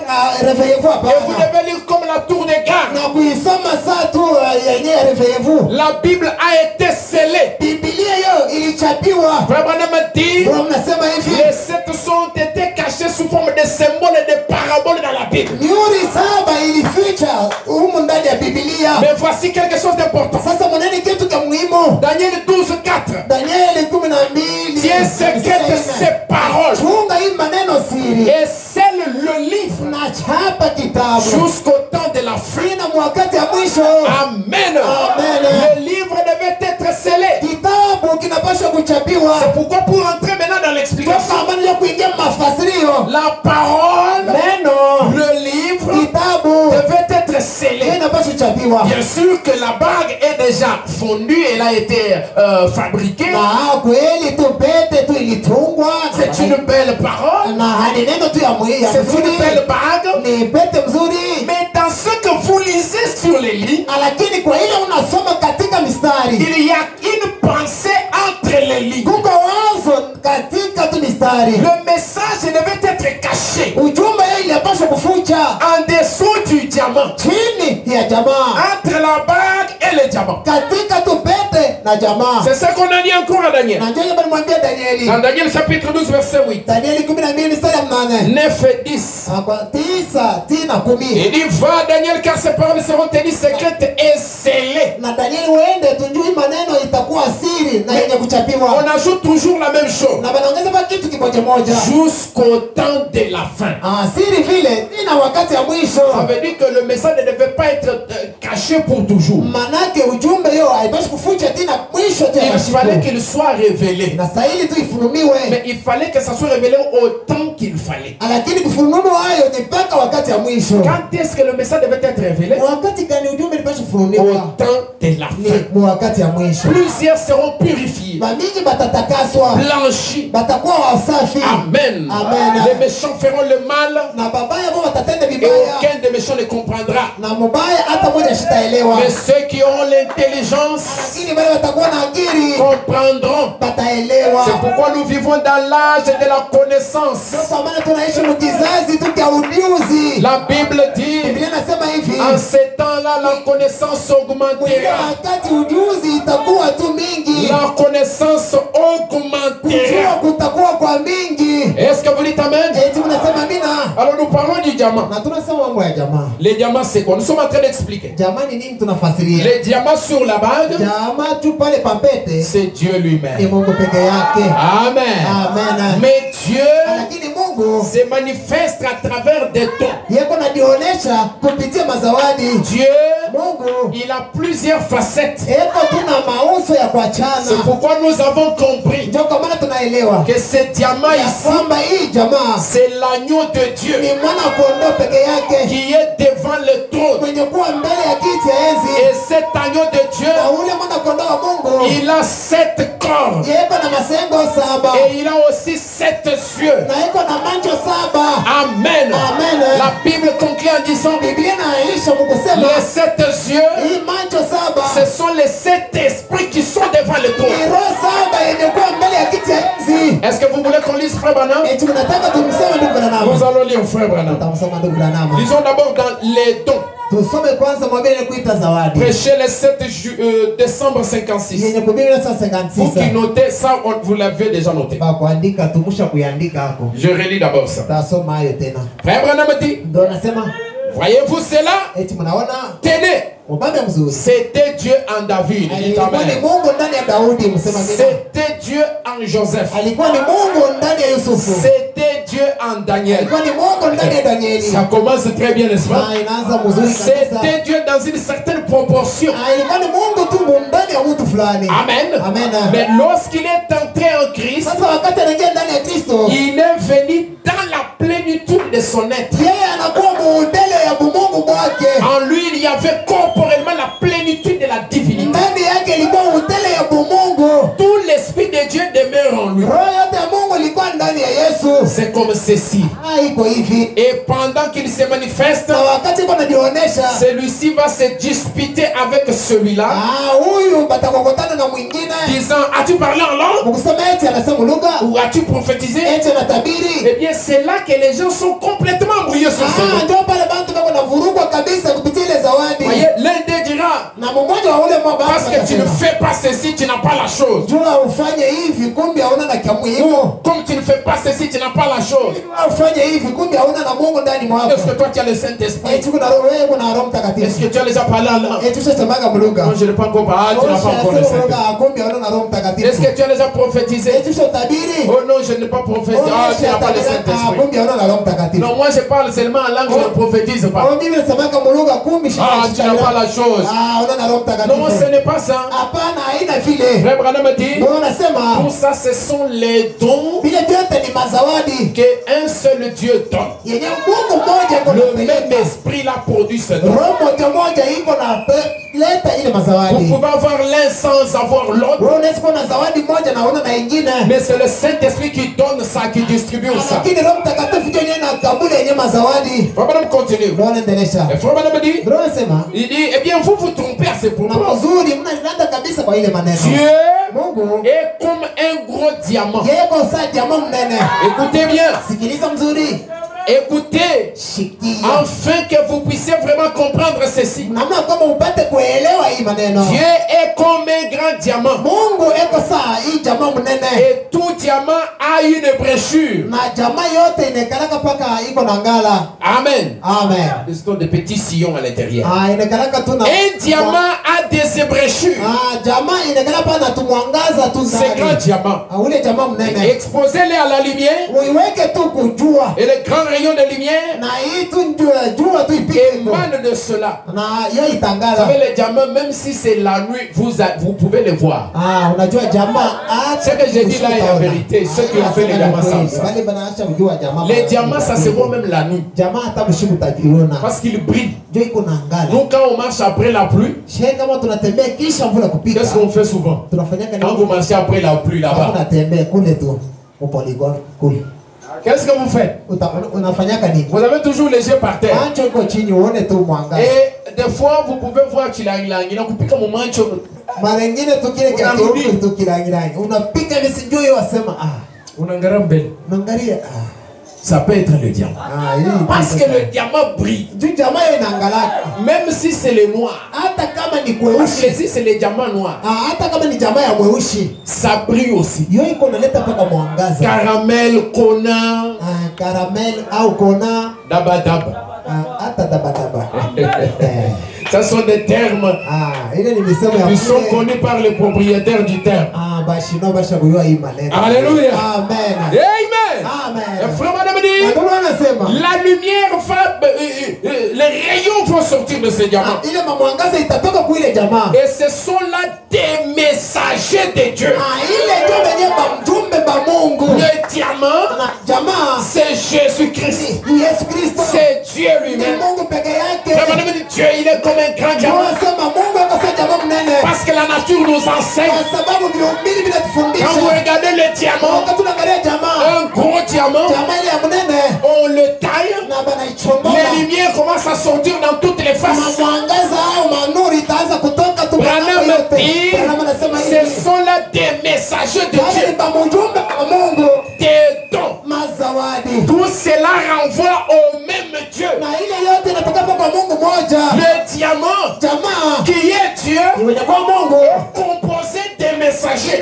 reveillez-vous Et vous hapa devez lire comme la tour de garde. na kuisoma saa tu yenyewe reveillez-vous. La Bible a été scellée. Biblia hiyo ilichapiwa. Frère Branham dit, Ndio mnasema hivi les sept sons ont été cachés sous forme de symboles et de paraboles dans la Bible. mihuri saba ilificha humu ndani ya Biblia. Mais voici quelque chose d'important. Sasa mwanani kitu cha muhimu. Daniel 12:4. Danieli 12 Dieu secrète ses paroles chunga hii maneno siri et scelle le livre na chapa kitabu jusqu'au temps de la fin. ina mwakati ya mwisho. Amen. Amen. Le livre devait être scellé. Kitabu kinapaswa kuchapiwa. C'est pourquoi pour entrer maintenant dans l'explication, Kwa maana ya kuingia mafasirio, la parole, neno le livre kitabu devait être scellé. inapaswa kuchapiwa. Bien sûr que la bague est déjà fondue, elle a été fabriquée. Na kweli tu pete tu ilitungwa. C'est une belle parole. na ni neno tu ya mwisho. C'est une belle bague. Ni pete mzuri. Mais dans ce que vous lisez sur les lignes, Lakini kwa ile unasoma katika mistari il y a une pensée entre les lignes. kuko wazo katika tu mistari. Le message devait être caché Ujumbe hiyo inapaswa kufucha en dessous du diamant, chini ya jamaa, entre la bague et le diamant. katika tu pete na jamaa. C'est ce qu'on a dit encore à Daniel. Na ndio nimemwambia Danieli. Dans Daniel chapitre 12 verset 8. Danieli 12 mstari ya 8. 9 et 10. Kwa 9 tina 10. Il dit, va Daniel, car ces paroles seront tenues secrètes et scellées. Na Danieli uende tujui maneno itakuwa siri na yenye kuchapiwa. On ajoute toujours la même chose. Na banaongeza pa kitu kimoja moja. Jusqu'au temps de la fin. Siri vile ina wakati ya mwisho. Ça veut dire que le message ne devait pas être caché pour toujours. Manake ujumbe hiyo haipashi kufucha tena mwisho tena. Il fallait qu'il soit révélé. Na stahili tu ifunuliwe. Mais il fallait que ça soit révélé au temps qu'il fallait. Lakini kufunuliwa hayo ni mpaka wakati ya mwisho. Quand est-ce que le message devait être révélé? Wakati gani ujumbe ulipashi Au kufunuliwa? temps de la fin. Ni wakati ya mwisho. Plusieurs seront purifiés, Bamingi batatakaswa. blanchis. Batakuwa wasafi. Amen. Amen. Les méchants feront le mal Na babaya bo watatenda et vibaya. aucun des méchants ne comprendra. Na mubaya hata moja shitaelewa. Mais ceux qui ont l'intelligence Lakini wale watakuwa na akili comprendront. bataelewa. C'est pourquoi nous vivons dans l'âge de la connaissance. Kwa maana tunaishi mkizazi tu cha ujuzi. La Bible dit, Biblia inasema hivi. en ces temps-là, la connaissance augmentera. Wakati ujuzi itakuwa tu mingi. La connaissance augmentera. Kujua kutakuwa kwa mingi. Est-ce que vous dites Amen? Eti mnasema mina. Alors nous parlons du diamant. Na tunasema mambo ya jamaa. Les diamants, c'est quoi? Nous sommes en train d'expliquer. Jamaa ni nini tunafasiria? Les diamants sur la bague, Jamaa tu pale papete c'est Dieu ni lui-même. Mungu peke yake. Amen. Amen. Mais Dieu Lakini Mungu se manifeste à travers des dons. yeko najionyesha kupitia mazawadi. Dieu Mungu Mungu il a plusieurs facettes. eko tuna mauso ya kuachana. C'est pourquoi nous avons compris Ndio kwa maana tunaelewa que ce diamant ya ici, kwamba hii jamaa c'est l'agneau de Dieu ni mwana kondoo peke yake qui est devant le trône. mwenye kuwa mbele ya kiti cha enzi, Et cet agneau de Dieu, na ule mwana kondoo wa Mungu il a 7 corps. yeko na masengo saba Et il a aussi 7 yeux. na iko na macho saba. Amen. Amen. La Bible conclut en disant Biblia inaisha mkusema les 7 yeux, hii macho saba ce sont les 7 esprits qui sont devant le ni trône. roho saba yenye kuwa mbele ya kiti cha enzi. Est-ce que vous voulez qu'on lise Frère Branham? Eti tunataka tumseme ndugu Branham. Nous allons lire Frère Branham. Tutamsoma ndugu Branham. Lisons d'abord dans les dons. Tusome kwanza mwambie kuita zawadi. Prêchez le 7 décembre 56. Yenye kubiblia sasa Vous qui 56. notez ça, vous l'avez déjà noté. Ba kuandika tumusha kuandika hapo. Je relis d'abord ça. Tasoma hayo tena. Frère Branham dit, Ndio nasema voyez-vous cela? eti mnaona Tenez, ubabe mzuri. c'était Dieu en David. Dites Alikuwa ni amen. Mungu ndani ya Daudi, msema tena. C'était Dieu en Joseph. Alikuwa ni Mungu ndani ya Yusufu. C'était Dieu en Daniel. Alikuwa ni Mungu ndani ya Danieli. Ça commence très bien, n'est-ce pas? Na inaanza mzuri kabisa. C'était Dieu dans une certaine proportion. Ilikuwa ni Mungu tu ndani ya mtu fulani. Amen. Amen. Mais lorsqu'il est entré en Christ, Sasa wakati anaingia ndani ya Kristo, il est venu dans la plénitude de son être. yeye anakuwa muundele ya Mungu mwake. En lui, il y avait corporellement la plénitude de la divinité. Ndani yake ilikuwa udele ya Mungu. Tout l'esprit de Dieu demeure en lui. Roho yote ya Mungu ilikuwa ndani ya Yesu. C'est comme ceci. Iko hivi. Et pendant qu'il se manifeste, Na wakati iko anajionyesha, celui-ci va se disputer avec celui-là, huyu batakokotana na mwingine. disant, as-tu parlé en langue? Mkusema eti anasema lugha, Ou as-tu prophétisé? eti anatabiri. Eh bien, c'est là que les gens sont complètement embrouillés sur ce nom. Ndio pale bantu bako na vurugwa kabisa kupitia ile zawadi. Voyez, l'un d'eux dira, Na mmoja wa ule mmoja parce que tu ne fais pas ceci, tu n'as pas la chose. jua ufanye hivi kumbe hauna na kiamuhimu. Comme tu ne fais pas ceci, tu n'as pas la chose. Ufanye hivi kumbe hauna na Mungu ndani mwako. Est-ce que toi tu as le Saint-Esprit? Eti kuna roho wewe kuna Roho Est-ce Mtakatifu. que tu as déjà parlé en langue? Eti ushasemaga mlugha. Non, je n'ai pas encore parlé. Tu n'as pas encore le Saint-Esprit. Kumbe hauna na Roho Est-ce Mtakatifu. que tu as déjà prophétisé? Eti ushatabiri. Oh non, je n'ai pas prophétisé. Ah, tu n'as pas le Saint-Esprit. Kumbe hauna na Roho Mtakatifu. Non, moi je parle seulement en langue, je ne prophétise pas. Kwa mimi nasemaga mlugha kumbe Ah, tu n'as pas la chose. hauna na Roho Mtakatifu. Non, ce n'est pas ça. Hapana, haina vile. Frère Branham me dit, Ndio nasema tout ça, ce sont les dons vile vyote ni mazawadi qu'un seul Dieu donne. yenye Mungu mmoja iko Le même napeleka. esprit l'a produit ce don. Roho moja iko na leta ile Vous mazawadi. pouvez avoir l'un sans avoir l'autre, Wewe unaweza kuwa na zawadi moja na una na nyingine. mais c'est le Saint-Esprit qui donne ça, qui distribue ça. Lakini Roho Mtakatifu ndio yeye anakabuli yenye mazawadi. Frère Branham continue. Ndio anaendelesha. Et Frère Branham me dit, Ndio anasema il dit, eh bien vous vous trompez à ce na propos. mzuri mnalanda kabisa kwa ile maneno. Dieu Mungu est comme un gros diamant. yeye kwa saa jamaa mnene. Écoutez bien, Sikiliza mzuri. écoutez, Shikia. afin que vous puissiez vraiment comprendre ceci. Namna kama upate kuelewa hii maneno. Dieu est comme un grand diamant. Mungu eko saa hii jamaa mnene. Et tout diamant a une brochure. Na jamaa yote inekalaka paka iko na ngala. Amen. Amen. Ce sont des petits sillons à l'intérieur. Inekalaka tu na Un diamant a des ébréchures. jamaa inekala pa na tumwangaza tu Ces grands diamants, ule jamaa mnene. exposez-les à la lumière Uiweke tu kujua. et les grands rayons de lumière Na hii tu jua tu ipike. émanent de cela. Na hiyo Vous itangala. savez, les diamants, même si c'est la nuit, vous pouvez les voir. Unajua jamaa Ce que j'ai dit là est la vérité. Ceux qui ont fait les diamants savent ça. Wale banaacha kujua jamaa. Les diamants, ça se voit même la nuit. Jamaa hata mshimu takiona. Parce qu'ils brillent. Ndio iko na ngala. Nous, quand on marche après la pluie, Shehe kama tunatembea kisha mvula kupita. qu'est-ce qu'on fait souvent? Tunafanyaka Quand vous marchez après la pluie là-bas, tunatembea kule tu. Upoligoni kule. qu'est-ce que vous faites? Unafanyaka nini? Vous avez toujours les yeux par terre. Macho iko chini uone tu mwangaza. Et des fois, vous pouvez voir chilangilangi. Nakupika mumancho. Mara nyingine tu kile Unarudi. kitu tu kilangilangi. Unapika visijui wasema Unaangalia mbele. unaangalia Ça peut être le diamant. hii. Parce que le diamant brille. Juu jamaa inaangalaka. Même si c'est le noir. Hata kama ni Parce kweusi. que si c'est le diamant noir, Hata kama ni jamaa ya mweusi. ça brille aussi. Hiyo iko naleta paka mwangaza. Caramel, kona, Caramel au kona. daba daba. Hata daba. Ça sont des termes Ile ni misemo ya qui sont kule. connus par les propriétaires du terme. Bashino basha kujua hii maneno. Alléluia. Amen. Amen. Amen. Le frère madame dit, Ndio anasema la lumière va, les rayons vont vont sortir de ces diamants. ile mamwangaza itatoka kwa ile jamaa. Et ce sont là des messagers de Dieu. Ile ndio benye bamjumbe ba Mungu. Le diamant, Jamaa c'est Jésus-Christ. Yesu Kristo. C'est Dieu lui-même. Mungu peke yake. Dieu, il est comme un grand diamant. Sema Mungu akasema jamaa mnene. Parce que la nature nous enseigne. Kwa sababu viumbili vinatufundisha. Quand vous regardez le diamant, wakati tunaangalia jamaa, un gros diamant, jamaa ile ya mnene, on le taille. na banaichomboa. Les lumières commencent à sortir dans toutes les faces. Mwangaza au manuri itaanza kutoka tu. Branham dit, ce sont là des messagers de Dieu. Des dons. Tout cela renvoie au même Dieu. Le diamant qui est Dieu est composé des messagers.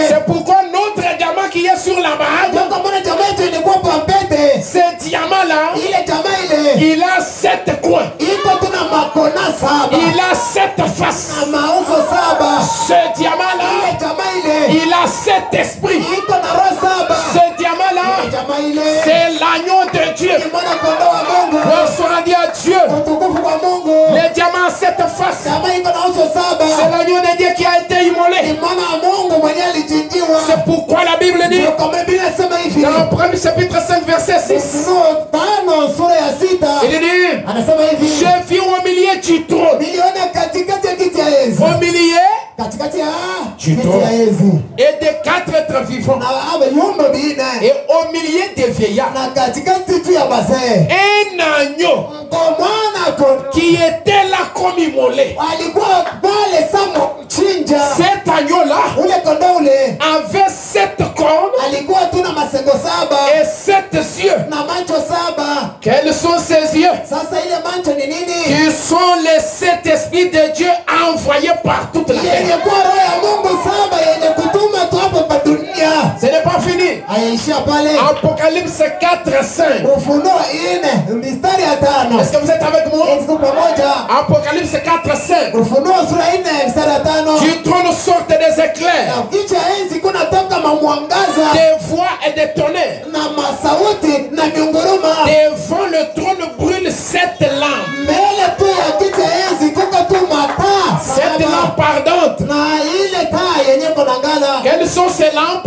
C'est pourquoi notre diamant qui est sur la barre, ce diamant-là, il a 7 coins. Il a 7 faces. Ce diamant-là, il a 7 esprits. Ce diamant-là, c'est l'agneau de Dieu. On sera dit à Dieu. Le diamant a 7 faces. C'est l'agneau de Dieu qui a été immolé. C'est pourquoi la Bible dit, dans le 1er chapitre 5 verset 6, il dit, je vis au milieu du trône. Au milieu du trône. Et des 4 êtres vivants. Et au milieu des vieillards. Un agneau qui était là comme immolé. Cet agneau-là avait 7 cornes et 7 yeux. Quels sont ces yeux? Qui sont les 7 esprits de Dieu envoyés par toute la terre. Ce n'est pas fini. Apocalypse 4, 5. Est-ce que vous êtes avec moi? Apocalypse 4, 5. Du trône sortent des éclairs, des voix et des tonnerres. Devant le trône brûlent 7 lampes. 7 lampes ardentes. Quelles sont ces lampes?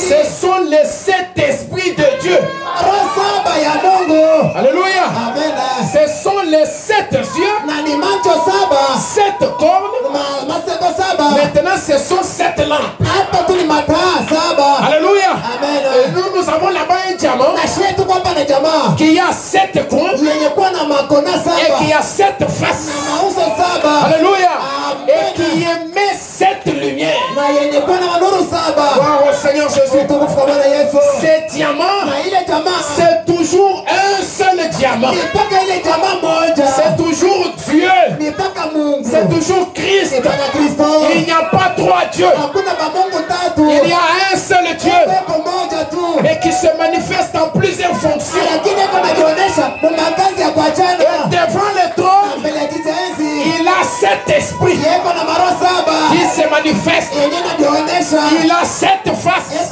Ce sont les 7 esprits de Dieu. Alléluia. Ce sont les 7 yeux, 7 cornes. Maintenant ce sont 7 lampes. Alléluia. Et nous avons là-bas un diamant qui a 7 coins et qui a 7 faces. Alléluia. Et qui émet 7 lumières. Gloire au Seigneur Jésus. Ce diamant, c'est toujours un seul diamant. C'est toujours Dieu. C'est toujours Christ. Il n'y a pas 3 dieux. Il y a un seul Dieu et qui se manifeste en plusieurs fonctions. Et devant le trône, il a 7 esprits qui se manifestent. Il a 7 faces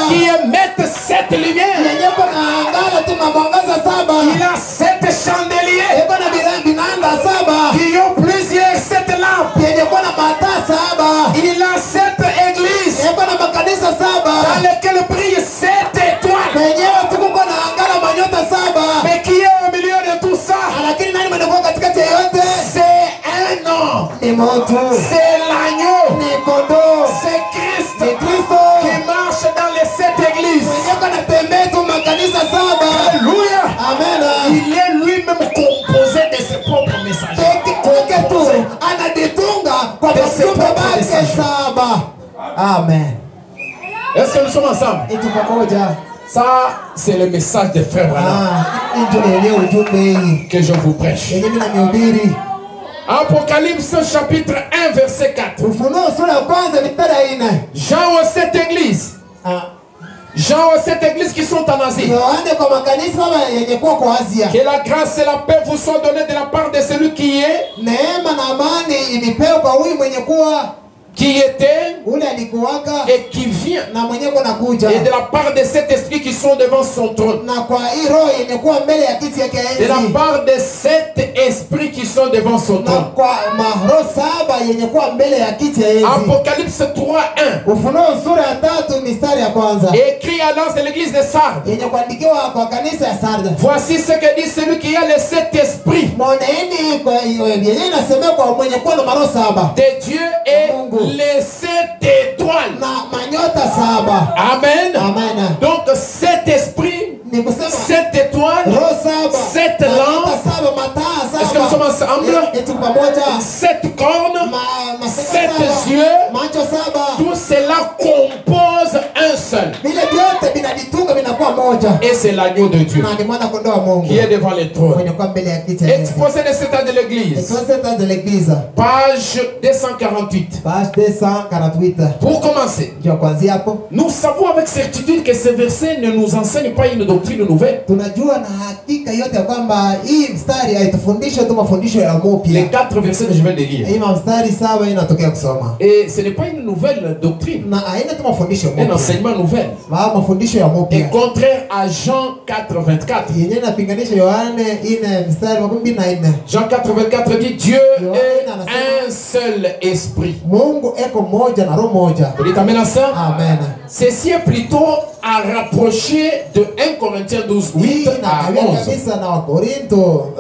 qui émettent 7 lumières. Il a 7 chandeliers qui ont plusieurs 7 lampes. Il a 7 églises dans lesquelles brillent 7 étoiles. Mais qui est au milieu de tout ça? C'est un homme. C'est l'agneau. C'est Christ qui marche dans les 7 églises. Alléluia. Il est lui-même composé de ses propres messagers. Amen. Est-ce que nous sommes ensemble? Ça, c'est le message de Frère Branham que je vous prêche. Apocalypse chapitre 1 verset 4. Jean aux 7 églises. Jean aux 7 églises qui sont en Asie. Que la grâce et la paix vous soient données de la part de celui qui est, qui était ule alikuwaka et qui vient, na mwenye kuna kuja et de la part de cet esprit qui sont devant son trône, na kwa hii roho yenye kuwa mbele ya kiti yake de la enzi part de cet esprit qui sont devant son na trône. kwa maroho saba yenye kuwa mbele ya kiti ya enzi. Apocalypse 3:1 Ufunuo sura ya 3 mistari ya kwanza écrit à l'ange de l'église de Sardes. yenye kuandikiwa kwa kanisa ya Sarda. Voici ce que dit celui qui a les 7 esprits Mwoneeni kwa yenye inasema kwa mwenye kuwa na maroho saba de Dieu et les 7 étoiles. na manyota saba. Amen. Amen. Donc 7 esprits, Ni kusema 7 étoiles, roho saba, 7 manyota lampes. saba, mataa saba. Est-ce que nous sommes ensemble? Eti pamoja 7 cornes, maseka 7 saba, yeux. macho saba. Tout cela compose un seul. Vile vyote vinajitunga vinakuwa moja. Et c'est l'agneau de Dieu Na ni mwana kondoo wa Mungu qui est devant les trônes. mwenye kuwa mbele ya kiti ya enzi. Exposé de cet état de l'église. Exposé de l'église. Page 248. Page 248. Pour commencer, Ndio kuanzia hapo. nous savons avec certitude que ce verset ne nous enseigne pas une doctrine nouvelle. Tunajua na hakika yote ya kwamba hii mstari haitufundishe tu mafundisho ya Les mupya. 4 versets que je viens de lire. Hii mstari saba inatokea kusoma. Et ce n'est pas une nouvelle doctrine, Na haina tu mafundisho un mupya. enseignement nouvel. Mafundisho ya Et mupya. contraire à Jean 4:24. Yenye inapinganisha Yohane 4 mstari wa 14. Jean 4:24 dit Dieu est un seul esprit. Mungu eko moja na roho moja. Vous dites amen à ça? Amen. Ceci est plutôt à rapprocher de 1 Corinthiens 12, Hii 8 à inakawia 11. kabisa na Wakorinto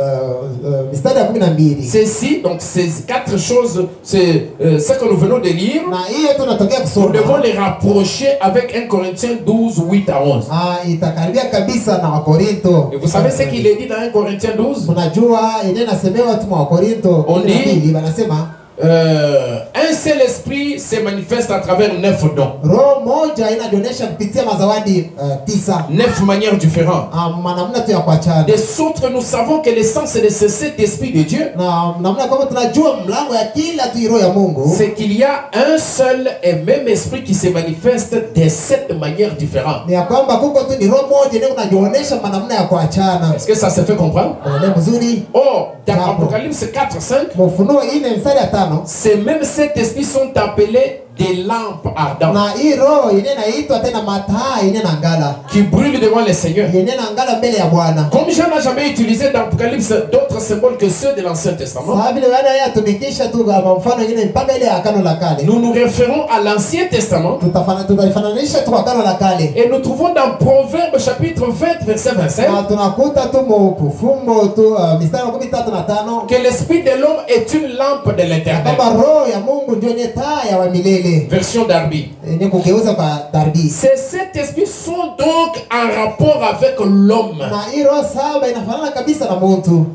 mstari ya 12. Ceci, donc ces 4 choses, c'est ce que nous venons de lire. Na hiyo tunatokea Nous devons kusoma. les rapprocher avec 1 Corinthiens 12, 8 à 11. Itakaribia kabisa na Wakorinto. Et vous savez ce qu'il est dit dans 1 Corinthiens 12? Unajua yenyewe nasemewa tu Wakorinto On dit- 12 wanasema Un seul esprit se manifeste à travers 9 dons, roho moja inajionyesha kupitia mazawadi 9 9 manières différentes. namna tu ya kuachana. De sorte que nous savons que l'essence de ce cet esprit de Dieu, Na namna kwamba tunajua mlango ya kila tu roho ya Mungu c'est qu'il y a un seul et même esprit qui se manifeste de 7 manières différentes. ni ya kwamba kuko tu ni roho moja ndio kunajionyesha namna ya kuachana. Est-ce que ça se fait comprendre? Unaelewa mzuri? Or, dans Bravo. Apocalypse 4, 5, Ufunuo 4 mstari ya 5. ces mêmes 7 esprits sont appelés des lampes ardentes Na hii roho yenyewe inaitwa tena mataa yenyewe na ngala. qui brûlent devant le Seigneur. Yenyewe na ngala mbele ya Bwana. Comme Jean n'a jamais utilisé dans Apocalypse d'autres symboles que ceux de l'Ancien Testament, Sasa vile baada ya tumikisha tu kwa mfano nyingine mpaka ile agano la kale. nous nous référons à l'Ancien Testament Tutafananisha tu agano la kale. et nous trouvons dans Proverbes chapitre 20 verset 25 Na tunakuta tu mfumbo tu mistari ya 13 que l'esprit de l'homme est une lampe de l'éternel. kwamba roho ya Mungu ndio ni taa ya milele. Version Darby. Yenye kugeuza kwa darbi. Ces 7 esprits sont donc en rapport avec l'homme. Na hii roho saba inafanana kabisa na mtu.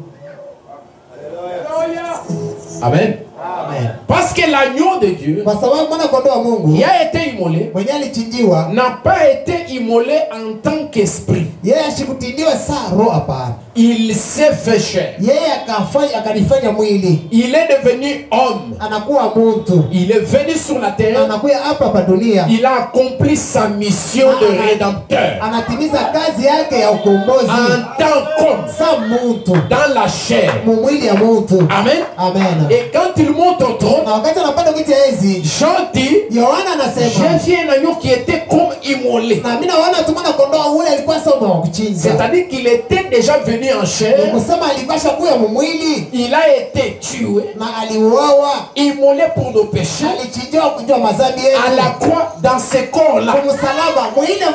Amen. Amen. Parce que l'agneau de Dieu Kwa sababu mwana kondoo wa Mungu qui a été immolé mwenye alichinjiwa n'a pas été immolé en tant qu'esprit. yeye ashikutindiwa saa roho hapana. Il s'est fait chair. Yeye akanifanya mwili. Il est devenu homme. Anakuwa mtu. Il est venu sur la terre. Anakuya hapa dunia. Il a accompli sa mission de rédempteur Anatimiza kazi yake ya ukombozi. en tant qu'homme Sa mtu. dans la chair. Mwili ya mtu. Amen. Amen. Et quand il monte au trône, Na wakati anapanda kiti ya enzi, Jean dit, Yohana anasema, j'ai vu un agneau qui était comme immolé. na mimi naona tu mwana kondoo ule alikuwa soma wa kuchinja. C'est-à-dire qu'il était déjà venu en chair. Kusema alikuwa shakuya mwili Il a été tué, na aliuawa, immolé pour nos péchés, alichinjiwa kujua madhambi à la yetu. croix dans ce corps-là. Kwa msalaba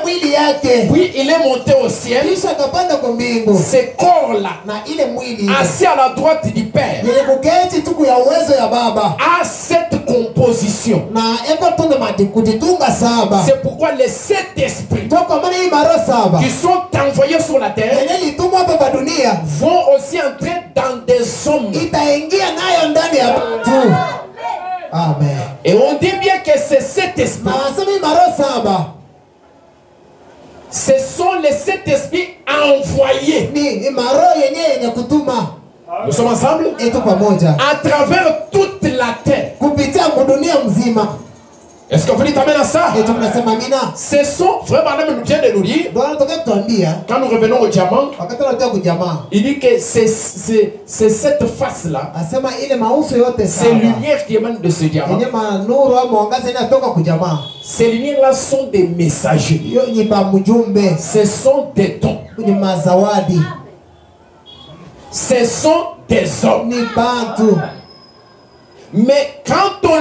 mwili yake. Puis il est monté au ciel. Kisha akapanda kwa mbingu. Ce corps-là, Na ile mwili assis à la droite du Père, yenye kuketi tuku ya uwezo ya Baba. a cette composition. Na eko tuna kujitunga saba. C'est pourquoi les 7 esprits Toka maana hii maro saba. qui sont envoyés sur la terre Yenye litumwa hapa dunia. vont aussi entrer dans des hommes. Itaingia nayo ndani ya mtu. Amen. Et on dit bien que ces 7 Na esprits, wasema hii maro saba. ce sont les 7 esprits envoyés. Ni maro yenye kutuma. Nous sommes ensemble? Etu pamoja. À travers toute la terre. Kupitia dunia mzima. Est-ce que vous dites amen à ça? Eti mnasema amina? Ce sont, frère Branham nous vient de nous dire, Bwana anataka kutuambia quand nous revenons au diamant, wakati tunatoka kujamaa, il dit que c'est cette face-là, asema ile mauso yote ces sawa lumières qui émanent de ce diamant, yenye manuru au mwangaza inatoka kujamaa, ces lumières-là sont des messagers. hiyo ni pa mjumbe, Ce sont des dons. ni mazawadi, Ce sont des hommes. ni bantu. Mais quand on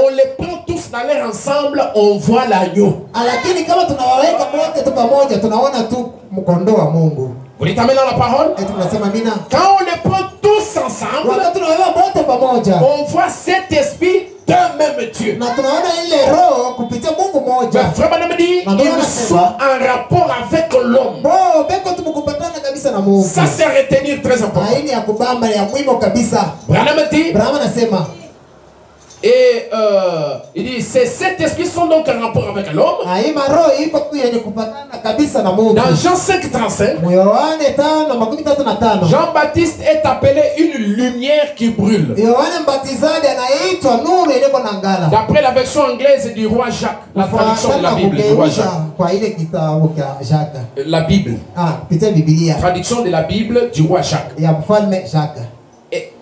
les prend tous dans l'air ensemble, on voit l'agneau. Lakini kama tunawaweka wote tu pamoja, tunaona tu mkondoo wa Mungu. Vous dites amen dans la parole? Eti tunasema amina? Quand on les prend tous ensemble, Wakati tunawaweka wote pamoja, on voit cet esprit d'un même Dieu. na tunaona ile roho kupitia Mungu moja. Frère Branham dit, ils sont en rapport avec l'homme. Bo beko tumekupatana kabisa na Mungu. Ça c'est à retenir très important. Haini ya kubamba ya muhimu kabisa. Branham dit, Brahma anasema et il dit, cet esprit sont donc en rapport avec l'homme. haima roho iko tu yenye kupatana kabisa na Mungu. Dans Jean 5:35, Yohane 5:35. Jean-Baptiste est appelé une lumière qui brûle. Yohane Mbatizaji anaitwa nuru ile kwa ngala. D'après la version anglaise du roi Jacques, la traduction de la Bible du roi Jacques. Kwa ile kitabu cha Jacques. La Bible. Kupitia Biblia. Traduction de la Bible du roi Jacques. Ya mfalme Jacques.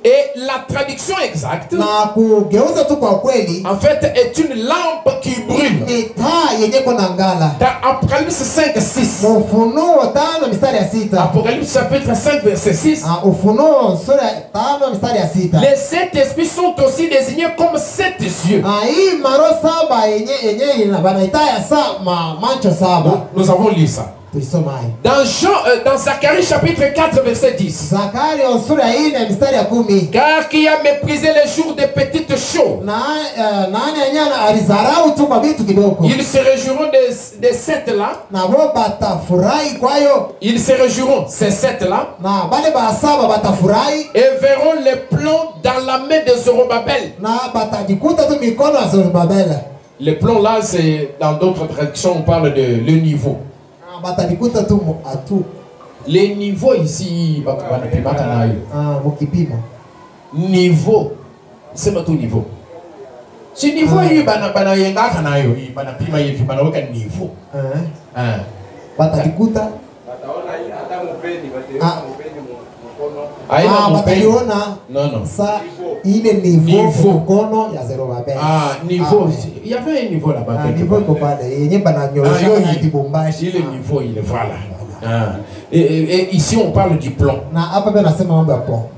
Et la traduction exacte, na kugeuza tu kwa kweli, en fait, est une lampe qui brûle. Ni taa yenye kuna ngala. Dans Apocalypse 5:6. Ufunuo 5:6. Apocalypse chapitre 5 verset 6. Ufunuo sura 5:6. Les 7 esprits sont aussi désignés comme 7 yeux. Hii maro 7 yenye banaita ya macho 7. Nous avons lu ça. Dans Zacharie chapitre 4 verset 10. Car qui a méprisé les jours des petites choses, ils se réjouiront des 7 là. Ils se réjouiront ces 7 là. Et verront les plombs dans la main de Zorobabel. Les plombs là, c'est dans d'autres traductions, on parle de le niveau. Les niveaux ici, niveau, c'est notre niveau. Si niveau yi bana yenga kana yo, bana pima yefi bana weka niveau. Batalikuta non. Ça, il est niveau mkono ya Zorobabel. Niveau. Il y avait un niveau là-bas. Niveau kopale yenye bananyorosha na kibumbashi. Il est niveau, il est voilà. Et ici on parle du plomb. Na hapa pia nasema mambo ya plomb.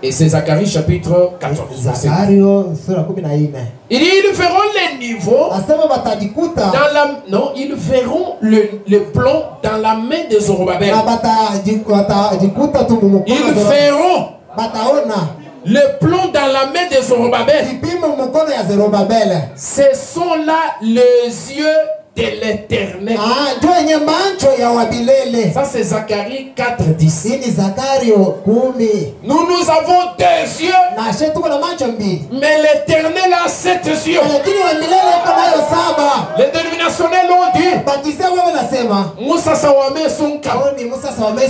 Et c'est Zacharie chapitre 14. Zacharie sura 14. Ils verront les niveaux ils verront le plomb dans la main de Zorobabel. Ils verront le plomb dans la main de Zorobabel. Ce sont là les yeux de l'Éternel. Ça c'est Zacharie 4:10. Nous avons 2 yeux, mais l'Éternel a 7 yeux. Les dénominationnels ont dit Moussa Sawame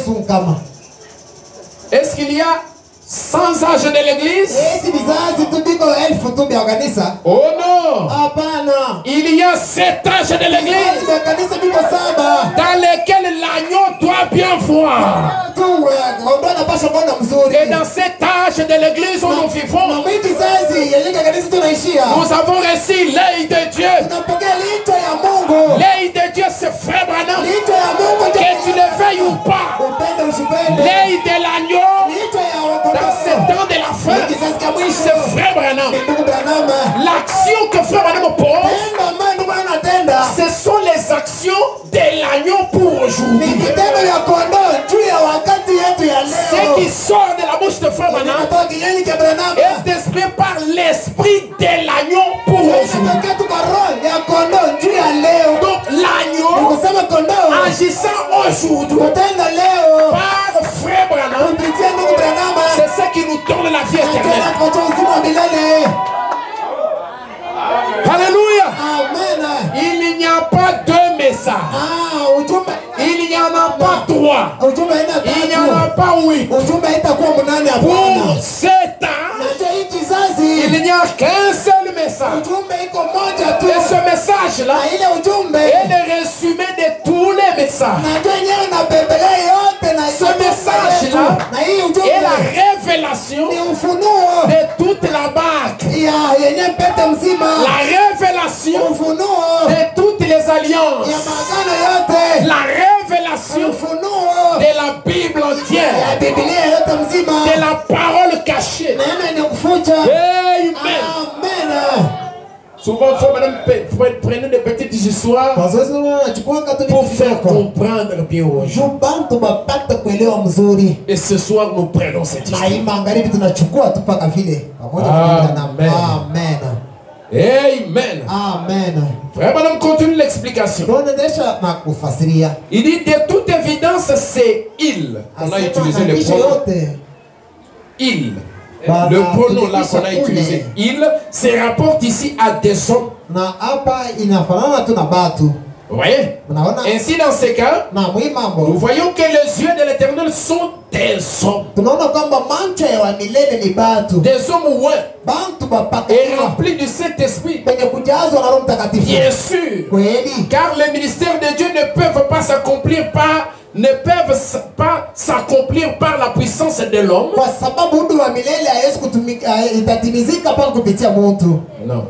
Sunkama. Est-ce qu'il y a 100 âges de l'église? Oh non! Il y a 7 âges de l'église dans lesquels l'agneau doit bien voir. Et dans cet âge de l'église où nous vivons, nous avons reçu l'œil de Dieu. L'œil de Dieu, c'est frère Branham. Que tu le veuilles ou pas, l'œil de l'agneau dans ce temps de la fin, c'est frère Branham. L'action que frère Branham pose, ce sont les actions de l'agneau pour aujourd'hui. Ce qui sort de la bouche de frère Branham est exprimé par l'esprit de l'agneau pour aujourd'hui. Donc l'agneau agissant aujourd'hui par frère Branham, c'est ce qui nous donne la vie éternelle. Alléluia. Il n'y a pas 2 messages. Il n'y en a pas 3. Il n'y en a pas 8. Pour 7 ans, il n'y a qu'un seul message. ce message-là na ile ujumbe est le résumé de tous les messages. na ndio yenyewe na Biblia yote na Ce message-là na hii ujumbe est la révélation ni ufunuo de toute la barque. ya yenye pete mzima, La révélation ufunuo de toutes les ya alliances. maagano yote, La révélation ufunuo de la Bible ya entière. Biblia yote mzima, De la parole cachée. neno ni kufucha. Amen. Amen. Souvent, il faut même prendre des petites histoires Kwa sasa unachukua katu pour faire comprendre bien aux gens. bantu bapate kuelewa mzuri, Et ce soir, nous prenons cette na histoire. hii magharibi tunachukua tu paka vile pamoja Amen. na amen. Amen. Amen. Frère, madame, continue l'explication. Tunaendesha na kufasiria. Il dit de toute évidence, c'est il. On a utilisé le Anabisha pronom yote il. Bana, Le pronom là qu'on a tumikisha utilisé, ule. il, se rapporte ici à des hommes. na hapa inafanana tu na batu. Vous voyez? Unaona? Ainsi, dans ces cas, Na mwi nous mambo voyons que les yeux de l'Éternel sont des hommes. tunaona kwamba macho ya milele ni batu, Des hommes ouins bantu et bapakaiwa remplis du Saint-Esprit. penye kujazwa na Roho Mtakatifu. Bien sûr. Kweli, Car les ministères de Dieu ne peuvent pas s'accomplir par la puissance de l'homme. kwa sababu huduma wa milele haiwezi kutumika, itatimizika mpaka kupitia mtu. Non.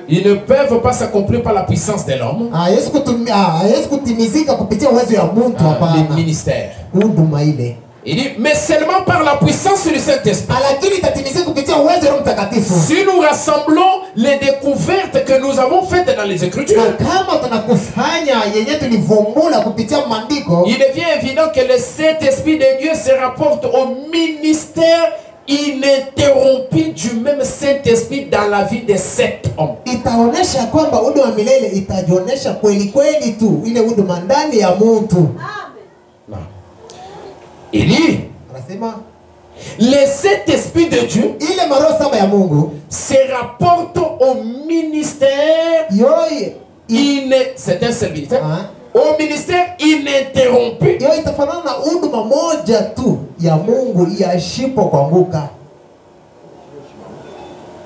Ils ne peuvent pas s'accomplir par la puissance de l'homme. Haiwezi kutimizika kupitia uwezo ya mtu. Les Hapana, ministères. huduma ile, Il dit, mais seulement par la puissance du Saint-Esprit. lakini itatimizika kupitia uwezo wa Roho Mtakatifu. Si nous rassemblons les découvertes que nous avons faites dans les Écritures, Na kama tunakusanya yenye tulivumbula kupitia maandiko, il devient évident que le Saint-Esprit de Dieu se rapporte au ministère ininterrompu du même Saint-Esprit dans la vie de cet homme. itaonesha kwamba huduma wa milele itajionesha kweli kweli tu ile huduma ndani ya mtu. Non. Il dit, Anasema le Saint-Esprit de Dieu ile maroho saba ya Mungu se rapporte au ministère yoye c'est un seul ministère, Hein? au ministère ininterrompu yo itafanana na huduma moja tu ya Mungu yashipo kuanguka.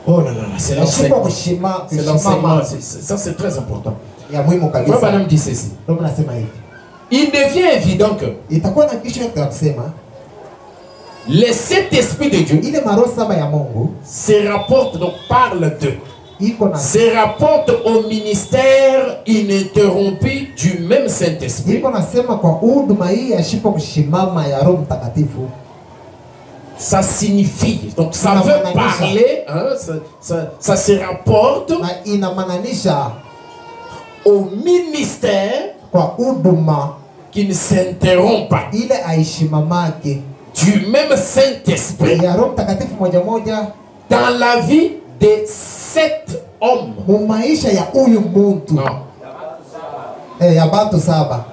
Oh là là, c'est Yashipo l'enseignement. C'est l'enseignement. Ça, c'est très important. ya muhimu Frère kabisa. Branham dit ceci. Ndio nasema hivi. Il devient évident que Itakuwa na kisha ya kusema le Saint-Esprit de Dieu ile maroho saba ya Mungu se rapporte, donc parle de, iko na se rapporte au ministère ininterrompu du même Saint-Esprit. iko nasema kwa huduma hii yashipo kushimama ya Roho Mtakatifu. Ça signifie, donc ça Non, veut non, non, parler, hein, ça se rapporte Na inamaanisha au ministère kwa huduma qui ne s'interrompt pas ile aishimamake du même Saint-Esprit ya Roho Mtakatifu moja moja dans la vie de cet homme. mu maisha ya huyu muntu Non. ya batu saba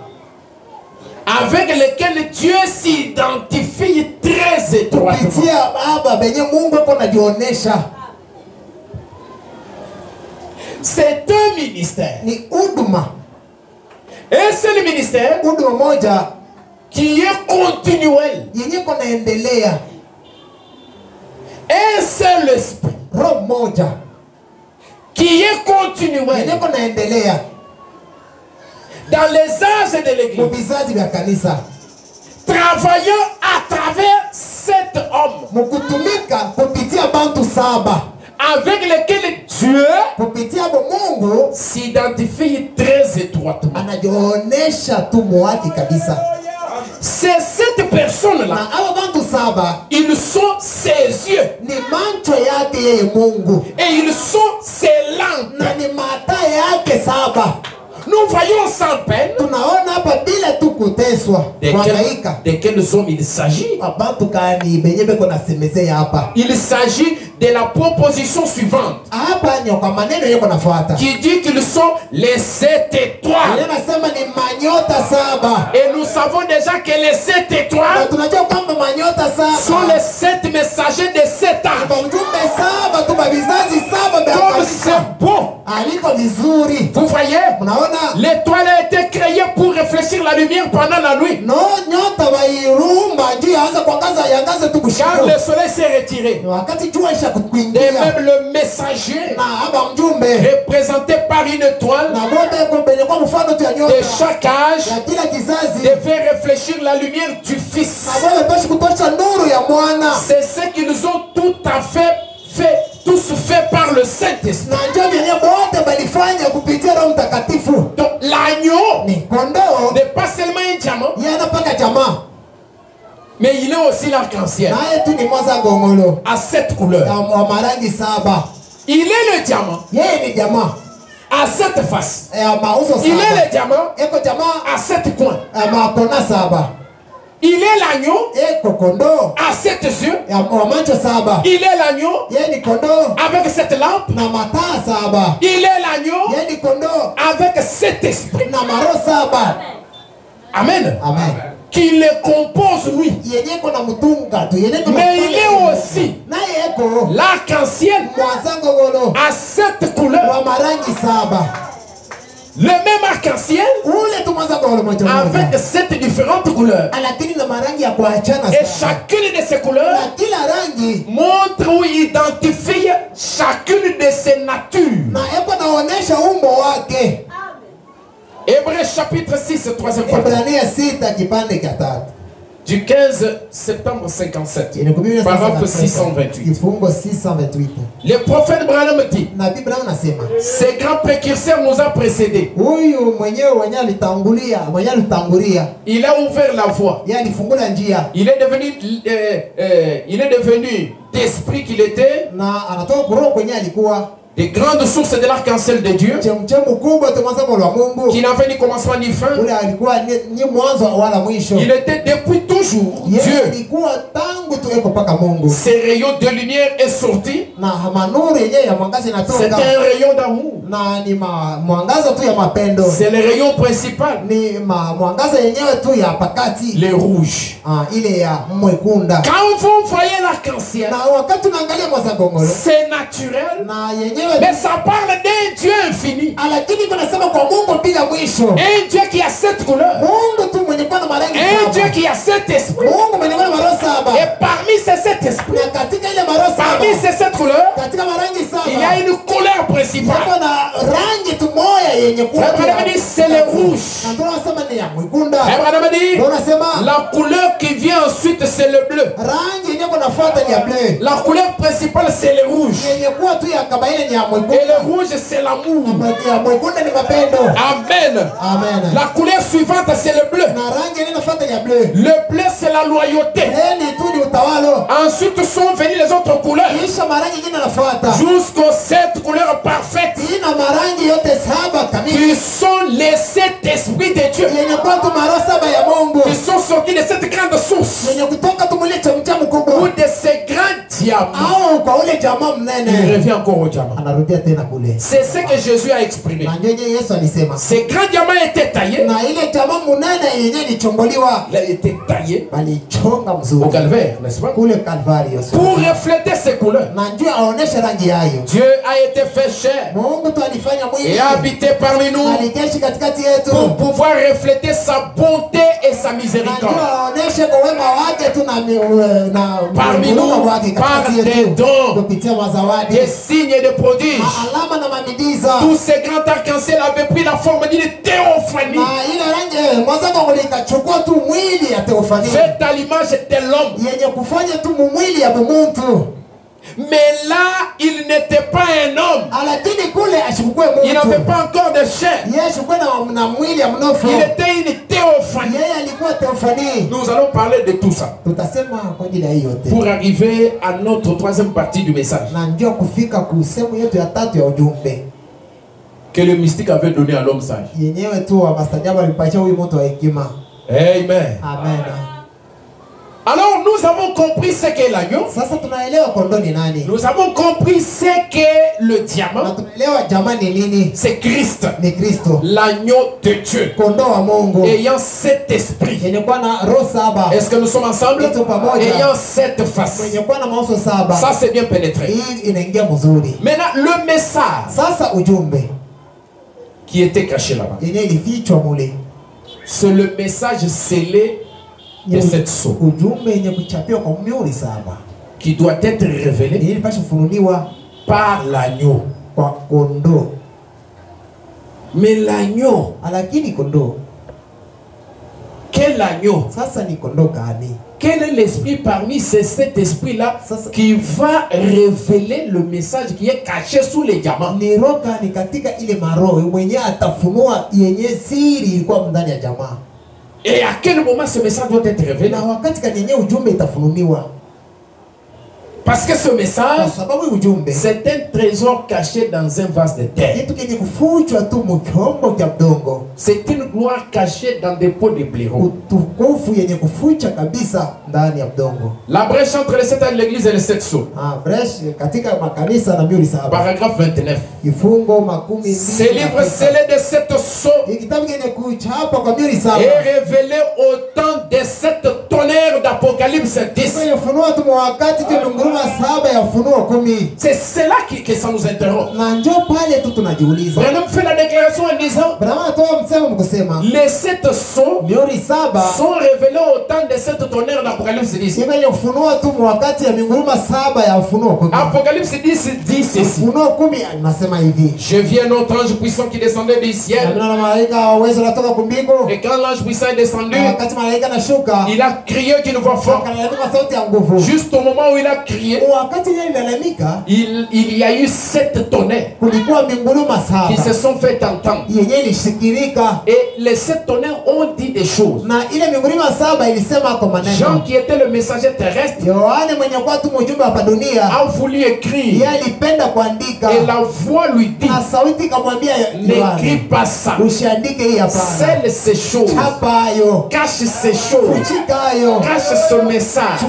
Avec lesquels Dieu s'identifie très étroitement. kupitia baba benye Mungu ako najionesha. C'est un ministère. Ni huduma, Un seul ministère huduma moja qui est continuel. yenye ko naendelea, Un seul esprit roho moja qui est continuel yenye ko naendelea dans les âges de l'Église, mu vizazi vya kanisa, travaillant à travers cet homme mukutumika kupitia bantu saba, avec lequel Dieu kupitia bo Mungu s'identifie très étroitement. anajionesha tu muwaki kabisa. C'est cette personne-là, Na hao bantu saba ils sont ses yeux ni macho yake yeye Mungu, et ils sont ses lampes. na ni mata yake saba. Nous voyons sans peine Tunaona hapa bila tu kuteswa kuhangaika. de quels hommes il s'agit. Abantu kani benye beko nasemezea hapa. Il s'agit de la proposition suivante Hapa ni kwa maneno yako nafuata. qui dit qu'ils sont les 7 étoiles. Yeye anasema ni manyota saba. Et nous savons déjà que les 7 Na étoiles tunajua kwamba manyota sont saba les 7 messagers de 7 ans. kwa ujumbe saba tu kwa vizazi saba vya Comme kanisa. c'est beau. aliko vizuri. Vous voyez? Mnaona? L'étoile a été créée pour réfléchir la lumière pendant la nuit. No nyota wairumba ndio aanza kuangaza yangaze tu Quand bushiku. le soleil s'est retiré. Wakati jua isha Et kuingia. même le messager Na aba mjumbe. représenté par une étoile Na bote ko benye kwa mfano tu ya nyota. de chaque âge Ya kila kizazi. devait réfléchir la lumière du Fils. Na bote toshi kutosha nuru ya mwana. C'est ce qu'ils nous ont tout à fait, tous fait par le Saint-Esprit. Na ndio vyenye bote balifanya kupitia Roho Mtakatifu. Donc l'agneau Ni kondoo n'est pas seulement un diamant, yana paka jamaa. mais il est aussi l'arc-en-ciel Naye tu ni mwaza gongolo. à 7 couleurs. Ya marangi saba. Il est le diamant Yeye ni jamaa. à 7 faces. Ya mauso Il est saba. le diamant Eko jamaa à 7 coins. ya makona saba. Il est l'agneau Eko kondoo à 7 yeux. ya macho saba. Il est l'agneau Yeye ni kondoo avec 7 lampes. na mataa saba. Il est l'agneau Yeye ni kondoo avec 7 esprits. na maro saba. Amen. Amen. Qui les compose lui. Yenye ko na mtunga tu. Yenye ko na Mais il est aussi naye eko l'arc-en-ciel mwaza gongolo à 7 couleurs. wa marangi saba. Le même arc-en-ciel Ule tu mwaza gongolo moja avec moja. 7 différentes couleurs. Lakini na marangi ya kuachana Et saba. chacune de ces couleurs Na kila rangi montre ou identifie chacune de ses natures. na eko naonesha umbo wake. Hébreux chapitre 6, 3e partie. Ibrania 6 kipande cha 3. Du 15 septembre 57. Inakubiria Paragraphe 628. Kifungo 628. Le prophète Branham dit, Nabii Branham anasema ce grand précurseur nous a précédés. huyu mwenyewe alitangulia, Il a ouvert la voie. yeye alifungula njia Il est devenu d'esprit qu'il était, na anatoka kuroho kwenye alikuwa des grandes sources de l'arc-en-ciel de Dieu, chemchemu kubwa tumaza kwa Mungu. qui n'avait ni commencement ni fin. Ule alikuwa ni mwanzo wala mwisho. Il était depuis toujours Yeye Dieu. alikuwa tangu tu eko paka Mungu. Ces rayons de lumière est sorti. Na manuru yenyewe ya mwangaza C'est inatoka un rayon d'amour. na ni mwangaza tu ya mapendo. C'est le rayon principal. Ni mwangaza yenyewe tu ya pakati. Les rouges. Ile ya mwekunda. Quand vous voyez l'arc-en-ciel, Na wakati unaangalia mwaza gongolo c'est naturel, na yenyewe mais ça parle d'un Dieu infini. lakini tunasema kwa Mungu bila mwisho. Un Dieu qui a 7 couleurs. Mungu tu mwenye kwa na marangi Un Dieu saba. qui a 7 esprits. Mungu mwenye kwa na maro saba. Et parmi ces 7 esprits, Na katika ile maro saba, parmi ces 7 couleurs, katika marangi saba, il y a une couleur principale. yako na rangi tu moja yenye kuwa. Abraham dit c'est le rouge. Na tunasema ni ya mwikunda. Abraham dit Tunasema la couleur qui vient ensuite c'est le bleu. rangi yenye kunafuata ni ya bleu. La couleur principale c'est le rouge. Yenye kuwa tu ya kabaile ni ya Et mwikunda. le rouge c'est l'amour. Ya mwikunda ni mapendo. Amen. Amen. La couleur suivante c'est le bleu. Na rangi yenye inafuata ni ya bleu. Le bleu c'est la loyauté. Ni tu ni utawalo. Ensuite sont venues les autres couleurs. Kisha marangi yenye inafuata. Jusqu'aux 7 couleurs parfaites. Ina marangi yote saba kamili. Qui sont les 7 esprits de Dieu. Yenye kwa tu maro saba ya Mungu. Qui sont sortis de cette grande source. Yenye kutoka tumule chemchemu Ou kubwa. de ces grands diamants. Au kwa ule jamaa Il mnene. revient encore au diamant. Anarudia tena kule. C'est ce que Jésus a exprimé. Na ndio Yesu alisema. Ces grands diamants étaient taillés. Na ile jamaa mnene yenye ilichongoliwa. Il a été taillé Balichonga au mzuri. calvaire, n'est-ce pas? Kule Kalvari Yesu. Pour refléter ces couleurs. Na ndio aoneshe rangi yayo. Dieu a été fait chair Mungu tu alifanya mwili. et a habité parmi nous Alikeshi katikati yetu. pour pouvoir refléter sa bonté et sa Na ndio miséricorde. aoneshe kwa wema wake tu na Parmi nous, huruma wake par katikati des yetu. dons, Kupitia mazawadi. des signes et des prodiges. Alama na mamidiza. Tous ces grands arcs-en-ciel avaient pris la forme d'une théophanie, Na ile rangi mwanzo ikachukua tu mwili ya Teofania. faite à l'image de l'homme. Yenye kufanya tu mwili ya muntu. Mais là, il n'était pas un homme. Lakini kule ashikukue Il n'avait muntu. pas encore de chair. Yeye ashikukue na mwili ya mnofu. Il était une théophanie. Yeye alikuwa Teofani. Nous allons parler de tout ça Tutasema kwa ajili ya hiyo yote. pour arriver à notre troisième partie du message Na ndio kufika kusemu yetu ya tatu ya ujumbe. que le mystique avait donné à l'homme sage. Yenyewe tu wa mastajabu alipatia huyu mtu wa hekima. Amen. Amen. Alors nous avons compris ce qu'est l'agneau. Sasa tunaelewa kondoo ni nani. Nous avons compris ce qu'est le diamant. Na tunaelewa jamaa ni nini. C'est Christ. Ni Kristo. L'agneau de Dieu. Kondoo wa Mungu. Ayant cet esprit. Yenye kuwa na roho saba. Est-ce que nous sommes ensemble? Ayant cette face. Yenye kuwa na maoso saba. Ça c'est bien pénétré. Hii inaingia mzuri. Maintenant le message. Sasa ujumbe. Qui était caché là-bas. Yenye ilifichwa mule. C'est le message scellé de cette sceau. Ujumbe yenye kuchapiwa kwa mihuri saba. Qui doit être révélé. Ili pasha kufunuliwa par l'agneau. Kwa kondoo. Mais l'agneau. Lakini kondoo. Quel agneau? Sasa ni kondoo gani? Quel est l'esprit parmi cet esprit-là qui va révéler le message qui est caché sous les diamants? Ni roho gani katika ile maroho mwenye atafunua yenye siri ilikuwa ndani ya jamaa? Et à quel moment ce message doit être révélé? Na wakati gani yenye ujumbe itafunuliwa? Parce que ce message, c'est un trésor caché dans un vase de terre. C'est une gloire cachée dans des pots de blaireau. La brèche entre les 7 ans de l'église et les 7 sceaux. Paragraphe 29. Ce livre scellé de 7 sceaux est révélé au temps de 7 tonnerres d'Apocalypse 10. C'est cela que ça nous interroge. Branham fait la déclaration en disant les 7 sceaux sont révélés au temps des 7 tonnerres d'Apocalypse 10. Apocalypse 10 dit ceci. Je vis un autre ange puissant qui descendait du ciel. Et quand l'ange puissant est descendu, il a crié d'une voix forte. Juste au moment où il a crié, il y a eu 7 tonnerres qui se sont fait entendre. Et les 7 tonnerres ont dit des choses. Jean, qui était le messager terrestre, a voulu écrire. Et la voix lui dit, n'écris pas ça. Scelle ces choses. Cache ces choses. Cache ce message. Ce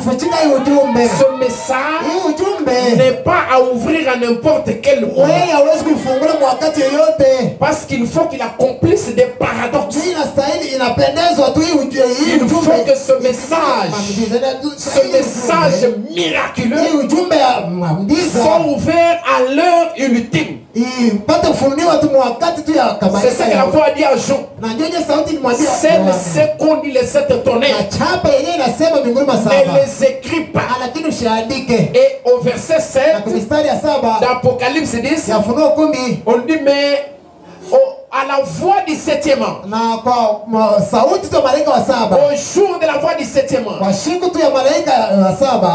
message n'est pas à ouvrir à n'importe quel moment. Parce qu'il faut qu'il accomplisse des paradoxes. Il faut que ce message miraculeux soit ouvert à l'heure ultime. C'est ça que la voix dit à Jean. C'est ce qu'on dit les 7 tonnerres. Ne les écris pas. Et au verset 7 d'Apocalypse 10, on dit mais à la voix du 7e ange, au jour de la voix du 7e ange,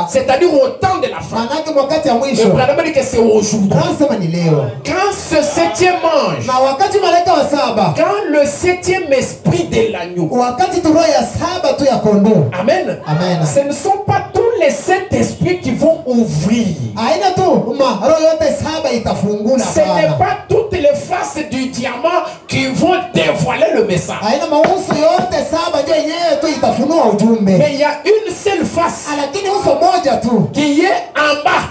c'est-à-dire au temps de la fin, et Branham dit que c'est aujourd'hui. Quand ce 7e ange, quand le 7e esprit de l'agneau, amen, ce ne sont pas tous les 7 esprits qui vont ouvrir. Ce n'est pas toutes les faces du diamant qui vont dévoiler le message. Mais il y a une seule face qui est en bas,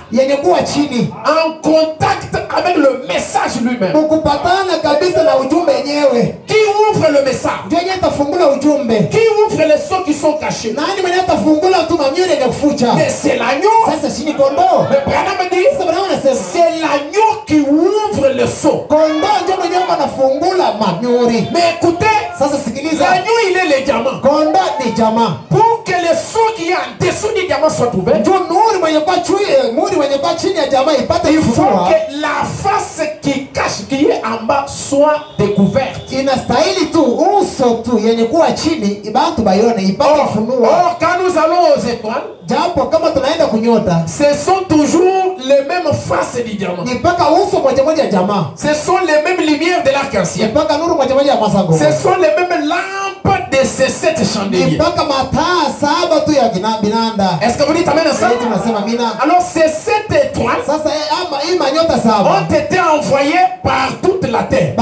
en contact avec le message lui-même, qui ouvre le message, qui ouvre les sceaux qui sont cachés. Mais c'est l'agneau. Mais Branham dit c'est l'agneau qui ouvre le sceau. Mais écoutez, l'agneau il est le diamant. Pour que le sceau qui est en dessous du diamant soit ouvert, il faut que la face qui cache, qui est en bas, soit découverte. Or, quand nous allons aux étoiles, ce sont toujours les mêmes faces du diamant. Ce sont les mêmes lumières de l'arc-en-ciel. Ce sont les mêmes lampes de ces 7 chandeliers. Est-ce que vous dites amen à ça? Alors ces 7 étoiles ont été envoyées par toute la terre.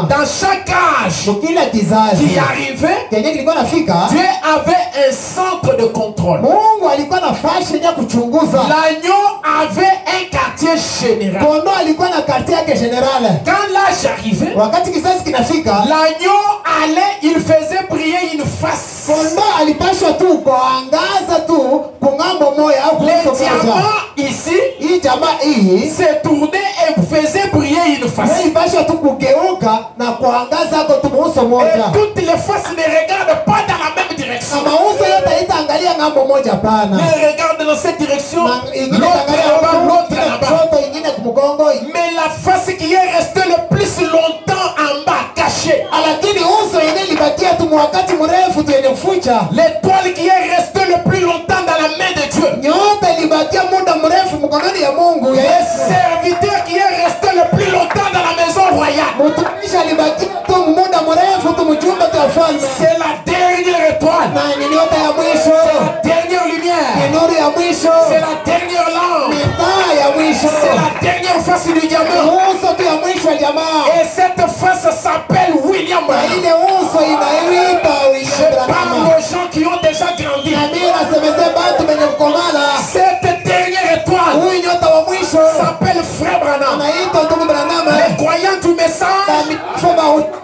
Dans chaque âge, Kila kizazi qui arrivait, kenye kilikuwa nafika, Dieu avait un centre de contrôle. Mungu alikuwa na fashion ya kuchunguza. L'agneau avait un quartier général. Kondoo alikuwa na quartier yake general. Quand l'âge arrivait, Wakati kizazi kinafika, l'agneau allait, il faisait briller une face. kondoo alipashwa tu kuangaza tu kungambo moya au Les kuso moja. diamants ici Hii jamaa hii se tournaient et faisaient briller une face. ilipashwa tu kugeuka na kuangaza ako tu uso Et moja. toutes les faces ne regardent pas dans la même direction. Na mauso yote itaangalia ngambo moja pana. L'un regarde dans cette direction, Na ingine l'autre itaangalia là-bas, huko, l'autre ingine là-bas. kushoto, ingine kumgongo. Mais la face qui est restée le plus longtemps en bas, cachée. Lakini uso yenyewe ilibakia tu wakati mrefu tu yenye kuficha. L'étoile qui est restée le plus longtemps dans la main de Dieu. Nyota ilibakia muda mrefu mkononi ya Mungu ya Le Yesu. serviteur qui est resté le plus longtemps dans la maison royale. Mtumishi alibakia tu muda mrefu tu mjumbe tu falme. C'est la dernière étoile. Na ni nyota ya mwisho. La dernière lumière. Ni nuru ya mwisho. C'est la dernière lampe. Ni taa ya mwisho. C'est la dernière face du diamant. Uso tu ya mwisho ya jamaa. Et cette face s'appelle William Na Branham. ile uso inaitwa Je William parle Branham. aux gens qui ont déjà grandi. Na mimi nasemeze batu benye kukomala. Cette dernière étoile Huyu nyota wa mwisho s'appelle Frère Branham. anaitwa ndugu Branham. Les croyants du message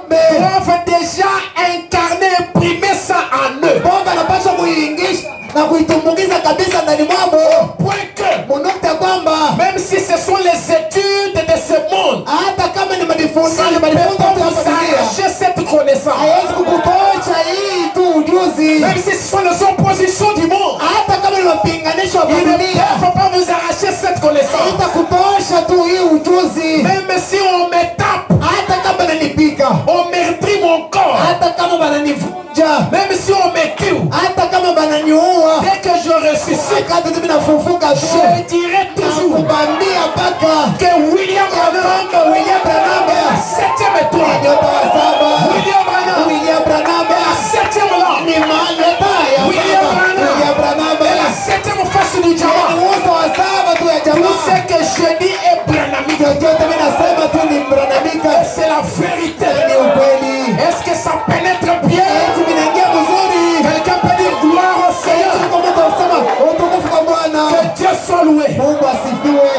doivent déjà incarner, imprimer ça en eux. Bomba anapaswa kuiingisha na kuitumbukiza kabisa ndani mwabo. Point que, Munukta kwamba même si ce sont les études de ce monde, hata kama ni majifunzo ça ne peut pas vous arracher cette connaissance. haiwezi kukutocha hii tu ujuzi. Même si ce sont les oppositions du monde, Hata kama ni mapinganisho ya ils ne dunia peuvent pas vous arracher cette connaissance. haitakutosha tu hii ujuzi. Même si on me tape, Hata kama nanipika, on meurtrit mon corps, hata kama bananivunja, même si on me tue, hata kama bananiua, dès que je ressuscite, wakati tu nafufuka tu je dirai toujours nakubambia mpaka que William Branham, William Branham la septième étoile, nyota wa saba. William Branham, William Branham la septième lampe, ni maleta ya William saba. Branham, William Branham la septième face du ni diamant. uso wa saba tu ya Tout jamaa. ce que je dis est branhamique. Chochote mimi nasema tu ni Branhamika, C'est la vérité. ni ukweli. Est-ce que ça pénètre bien? Eti vinaingia mzuri. Quelqu'un peut dire gloire au Seigneur. Eti kama tunasema utukufu kwa Bwana. Que Dieu soit loué. Mungu asifiwe.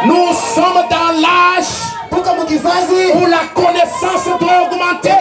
Nous sommes dans l'âge Tuko mkizazi où la connaissance doit augmenter.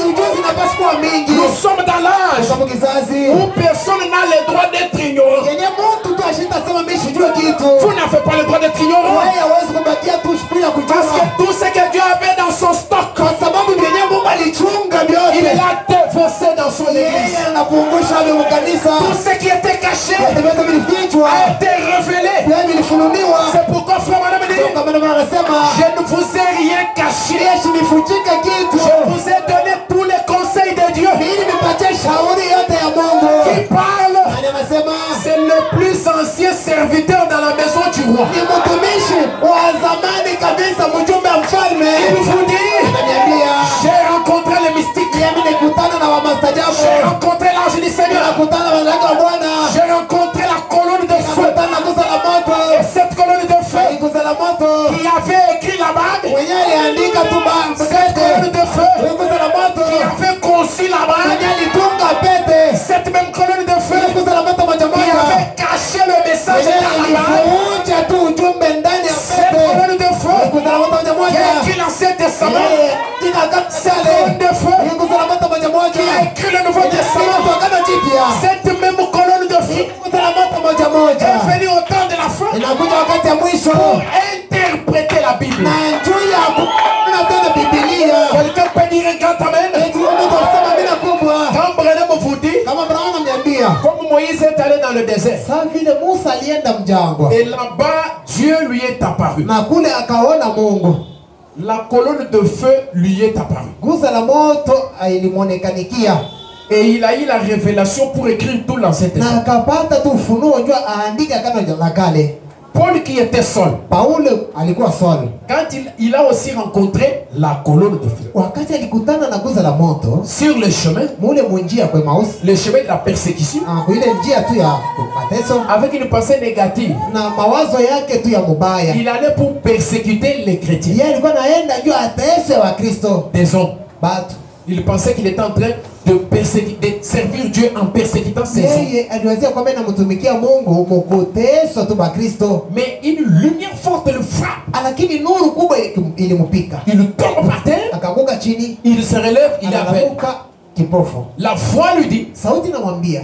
ujuzi unapaswa kuwa mingi. Nous sommes dans l'âge Tuko mkizazi où personne n'a le droit d'être ignorant. yenye mtu tu ashitasema mimi sijui kitu. Vous n'avez pas le droit d'être ignorant. Wewe hawezi kubakia tu bila Parce kujua. que tout ce que Dieu avait dans son stock, Kwa sababu vyenye Mungu alichunga il vyote. l'a déversé dans son église. Yeye anapungusha vya kanisa. Tout ce qui était caché Vyote vyote vilifichwa. a été révélé. Vyote vilifunuliwa. C'est pourquoi frère madame dit, Ndio kama ndio anasema je ne vous ai rien caché. Yesu nifuchike kitu. Je vous ai donné tous les conseils de Dieu. Ili nipatie shauri yote ya Mungu. Qui parle, Nani anasema c'est le plus ancien serviteur dans la maison du roi. ni mtumishi wa zamani kabisa, mjumbe wa mfalme. Il vous dit, Ananiambia j'ai rencontré les mystiques. mimi nikutana na wamastajabu. J'ai rencontré l'ange du Seigneur. Nakutana na malaika wa Bwana. J'ai rencontré la colonne de feu. Nakutana na gusa la moto. Et cette colonne de feu Gusa la moto. qui avait écrit la bague, Mwenye aliandika tu cette colonne de feu gusa la moto. qui avait conçu la bague, Mwenye alitunga pete. cette même colonne de feu Gusa la moto moja qui moja. avait caché le message Mwenye dans la bague, alivunja tu ujumbe ndani ya cette pete. colonne de feu Gusa la moto moja qui a moja. écrit l'Ancien Testament, cette Sale. colonne de feu Gusa la moto moja moja. qui a écrit le Nouveau Testament, Agano Jipya. cette même colonne de feu Gusa la moto moja moja. est venue au temps de la fin Inakuja wakati ya mwisho. pour interpréter la Bible. Na juu ya kuna tena Biblia. Quelqu'un peut dire un grand amen? Eti mtu asema mina kubwa. Quand Branham vous dit, Kama Branham ananiambia. comme Moïse est allé dans le désert, Sasa vile Musa alienda mjangwa. et là-bas, Dieu lui est apparu. Na kule akaona Mungu. La colonne de feu lui est apparue. Gusa la moto ilimuonekanikia. Et il a eu la révélation pour écrire tout l'Ancien Na Testament. akapata tu ufunuo jua aandike Agano la Kale. Paul qui était seul. Paulo alikuwa Saul. Quand il a aussi rencontré la colonne de feu. Wakati alikutana na guza la moto Sur le chemin, mule munjia kwa Emmaus, le chemin de la persécution, kwa ile njia tu ya mateso avec une pensée négative, na mawazo yake tu ya mubaya, il allait pour persécuter les chrétiens. yeye alikuwa naenda juu atese wa Kristo Des hommes. batu. Il pensait qu'il était en train de servir Dieu en persécutant ses hommes. Yeye aliwazia kwamba anamtumikia Mungu mukuteswa tu ba Kristo, Mais une lumière forte le frappe. lakini nuru kubwa ilimupika, Il tombe par terre, akaanguka chini, il se relève, il avait. akaanguka kipofu. La voix lui dit, Sauti namwambia,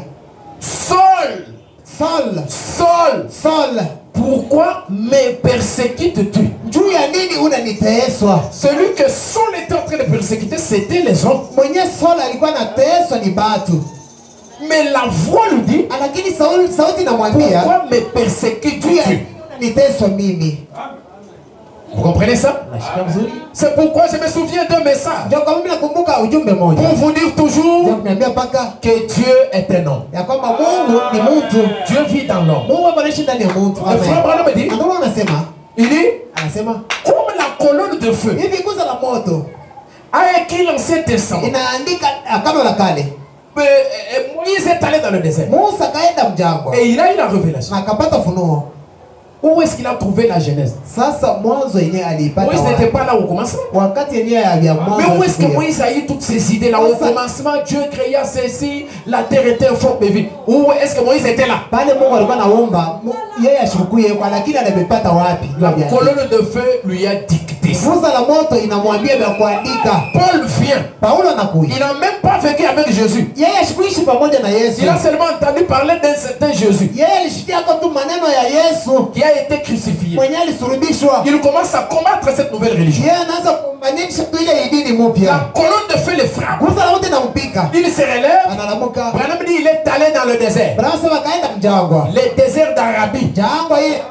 Saul, Saul, Saul, Saul, pourquoi me persécutes-tu? juu ya nini unaniteswa? Celui que Saul était en train de persécuter, c'était les hommes. Mwenye Saul alikuwa anateswa ni batu, Mais la voix lui dit, lakini sauti namwambia, pourquoi me juu ya persécutes-tu? unaniteswa mimi. Vous comprenez ça? Nashika vizuri? C'est pourquoi je me souviens d'un message. Ndio kwa mimi nakumbuka ujumbe moja. Pour vous dire Ndio toujours kuniambia paka que Dieu est un homme. ya kwamba Mungu ni mtu. Dieu vit dans l'homme. Mungu anaishi ndani ya mtu. Le frère Branham dit, Ndio anasema, il dit, anasema comme la colonne de feu hivi guza la moto a écrit l'Ancien Testament. inaandika Agano la Kale. Moïse est allé dans le désert. Musa kaenda mjangwa Et il a eu la révélation. na akapata funuo. Où est-ce qu'il a trouvé la Genèse? Sasa mwanzo yenyewe aliipata Moïse wapi? n'était pas là au commencement. Wakati yenyewe ya mwanzo. Mais où est-ce que alikuja. Moïse a eu toutes ces idées-là? Au commencement, Dieu créa ceci, la terre était forte et vide. Où est-ce que Moïse était là? Pale Mungu alikuwa anaomba yeye ashukuye kwa, lakini amepata wapi? La colonne de feu lui a dicté. Guza la moto inamwambia vya kuandika. Paul vient. Paulo anakuja. Il n'a même pas vécu avec Jésus. Yeye ashikuishi pamoja na Yesu. Il a seulement entendu parler d'un certain Jésus Yeye alishikia kwa tu maneno ya Yesu qui a été crucifié. mwenye alisulubishwa. Il commence à combattre cette nouvelle religion. Yeye anaanza kumaanisha tu ile dini La mpya. colonne de feu le frappe. Guza la moto inampika. Il se relève. Analamuka. Branham dit il est allé dans le désert. Brasa wakaenda mjangwa. Le désert d'Arabie. Jangwa ile.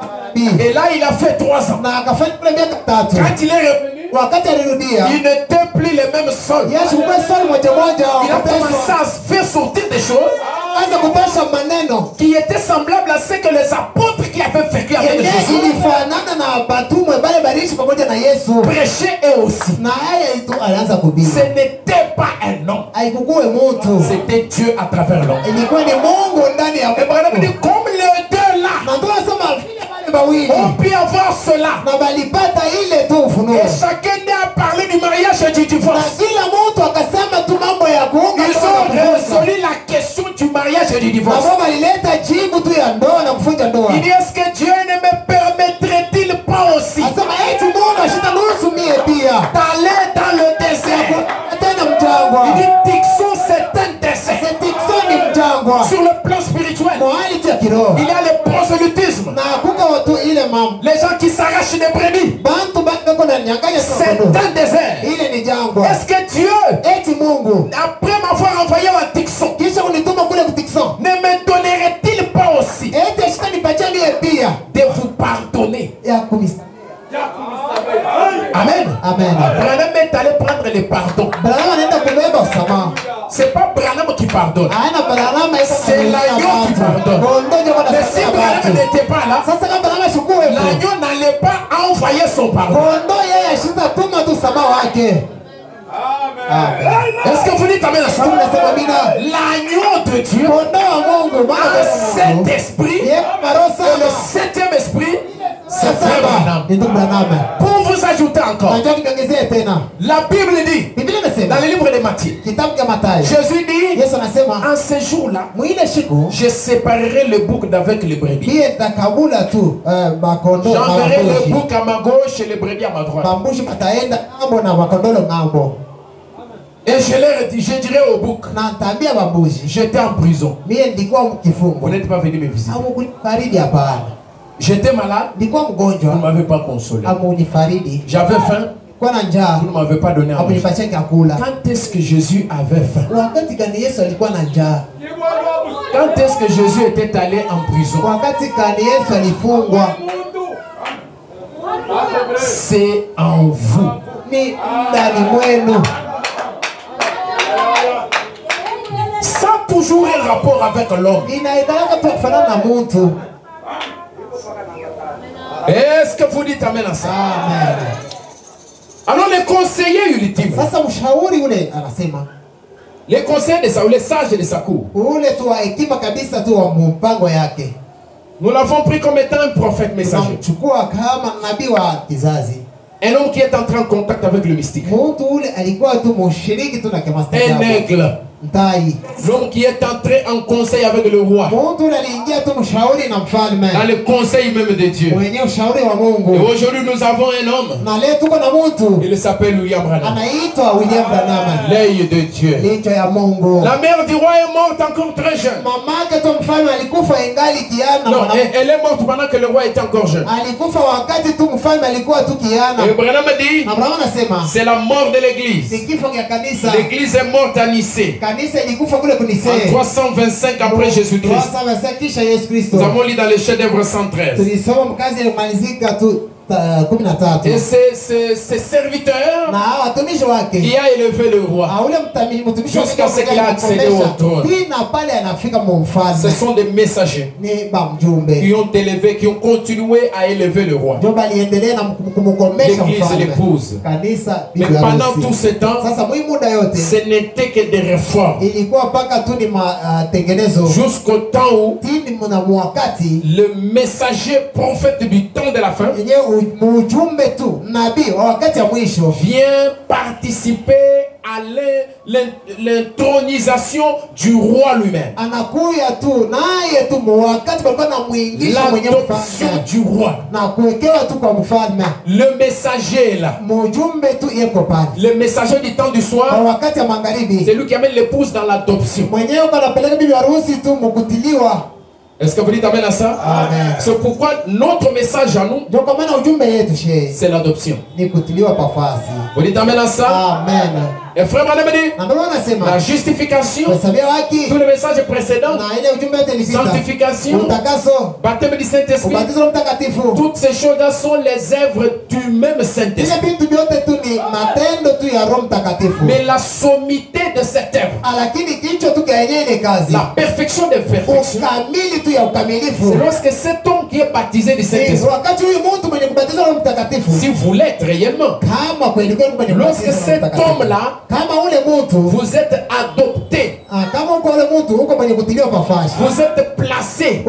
Et là il a fait 3 ans. Na akafanya kule miaka 3. Quand il est revenu, Wakati alirudia, il n'était plus les mêmes sols. Yesu kwa swali moja moja. Il a commencé à faire sortir des choses Anza kutosha maneno qui étaient semblables à ce que les apôtres qui avaient vécu avec yenye Jésus ilifanana na batumwe bale baliishi pamoja na Yesu. prêchaient eux aussi. Na yeye tu alianza kuhubiri. Ce n'était pas un homme. Haikukuwe mtu. C'était Dieu à travers l'homme. Ilikuwa ni Mungu ndani ya Et Branham dit Mungu. comme les deux là Na ndio nasema vile wale bawili ont pu avoir cela. na balipata ile tu ufunuo. Et chacun a parlé du mariage et du Na divorce. kila mtu akasema tu mambo ya kuunga Ils ndoa ont na kufunga. résolu la question du mariage et du Na divorce. Mungu alileta jibu tu ya ndoa na kufunga ndoa. Il dit est-ce que Dieu ne me permettrait-il pas aussi Asema eti Mungu ashita nusu mie pia. d'aller dans le désert? Tena mjangwa. Il dit Tixon c'est un désert. Setikisoni mjangwa. Sur le plan spirituel, Mahali tu ya kiroho. il y a le prosélytisme. Na kuka watu ile mambo. Les gens qui s'arrachent des brebis. Bantu bako na nyanganya C'est tu. un désert. Ile ni jangwa. Est-ce que Dieu, Eti Mungu après m'avoir envoyé à Tixon, kisha unituma kule kutikison. ne me donnerait-il pas aussi Eti ashita nipatia mie pia de vous pardonner? ya kumis. Amen. Amen. Branham est allé prendre le pardon. Branham anaenda kubeba usamaha. C'est pas Branham qui pardonne. Haina Branham C'est l'agneau qui pardonne. Mais si Branham n'était pas là, Sasa kama Branham ashukue l'agneau n'allait pas envoyer son pardon. Kondo yeye ashita tuma tu usamaha wake. Est-ce que vous dites Amen à ça? Tunasema mina L'agneau de Dieu, kondo wa Mungu le Saint-Esprit, Yeye marosa et le septième esprit, c'est Frère Branham. ni ndugu Branham. Pour vous ajouter encore, Najua niongezee tena. la Bible dit, Biblia dans inasema le livre de Matthieu, kitabu cha Mathayo. Jésus dit, Yesu anasema en ce jour-là, mwile siku je séparerai le bouc d'avec les brebis. mie nitakabula tu makondo J'enverrai le mambushi. bouc à ma gauche et les brebis à ma droite. Mambushi pataenda ngambo na makondolo ngambo. Et je dirai au bouc, Na nitaambia mambushi j'étais en prison. mie nilikuwa Vous mkifungo. n'êtes pas venu me visiter. Amunifaridi hapana. J'étais malade, Nilikuwa vous ne mgonjwa. m'avez pas consolé. Amunifaridi. J'avais faim, Kwa na njaa. vous ne m'avez pas donné à manger. Amunipatia chakula. Quand est-ce que Jésus avait faim? Wakati gani Yesu alikuwa na njaa? Quand est-ce que Jésus était allé en prison? Wakati gani Yesu alifungwa? C'est en vous. Ni ndani mwenu. Ça a toujours un rapport avec l'homme. Inaikalaka tu kufanana na mtu. Est-ce que vous dites amen à ça? Amen. Alors les conseillers ultimes, Sasa mshauri ule anasema, les conseillers de Saoul, les sages de sa cour, ule tu wa hekima kabisa tu wa mpango yake, nous l'avons pris comme étant un prophète messager. tunamchukua kama nabii wa kizazi. Un homme qui est entré en contact avec le mystique. Mtu ule alikuwa tu mshiriki tu na kimasta. Un aigle. Mtai. L'homme qui est entré en conseil avec le roi. Mtu ule aliingia tu mshauri na mfalme. Dans le conseil même de Dieu. Mwenye ushauri wa Mungu. Et aujourd'hui nous avons un homme. Na leo tuko na mtu. Il s'appelle William Branham. Anaitwa William Branham. L'œil de Dieu. Licho ya Mungu. La mère du roi est morte encore très jeune. Mamake tu mfalme alikufa ingali kiana. Non, elle est morte pendant que le roi était encore jeune. Alikufa wakati tu mfalme alikuwa tu kiana. Et Branham dit, c'est la mort de l'église. L'église est morte à Nicée. En 325 après Jésus-Christ. Nous avons lu dans le chef-d'œuvre 113. Et c'est serviteur qui a élevé le roi jusqu'à ce qu'il a accédé au trône. Ce sont des messagers qui ont élevé, qui ont continué à élever le roi. L'église l'épouse. Mais pendant tout ce temps, ce n'était que des réformes. Jusqu'au temps où le messager prophète du temps de la fin vient participer à l'intronisation du roi lui-même. L'adoption du roi. Le messager est là. Le messager du temps du soir, c'est lui qui amène l'épouse dans l'adoption. Est-ce que vous dites amen à ça? Amen. C'est pourquoi notre message à nous, c'est l'adoption. Vous dites amen à ça? Amen. Et frère Madame dit, la justification, tout le message précédent, sanctification, baptême du Saint-Esprit, toutes ces choses-là sont les œuvres du même Saint-Esprit. Mais la sommité de cette œuvre, la perfection des perfections, c'est lorsque cet homme qui est baptisé du Saint-Esprit, si vous l'êtes réellement, lorsque cet homme-là, vous êtes adopté, vous êtes placé,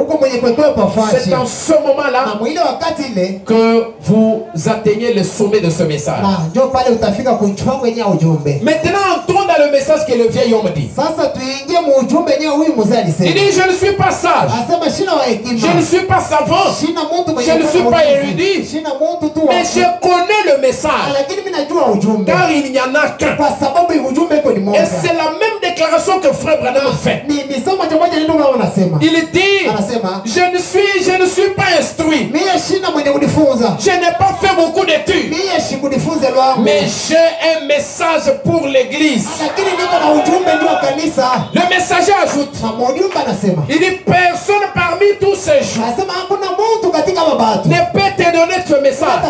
c'est en ce moment-là que vous atteignez le sommet de ce message. Maintenant entrons dans le message que le vieil homme dit. Il dit, je ne suis pas sage, je ne suis pas savant, je ne suis pas érudit, mais je connais le message, car il n'y en a qu'un. Et c'est la même déclaration que frère Branham fait. Il dit, je ne suis pas instruit, je n'ai pas fait beaucoup d'études, mais j'ai un message pour l'église. Le messager ajoute, il dit, personne parmi tous ces gens ne peut te donner ce message.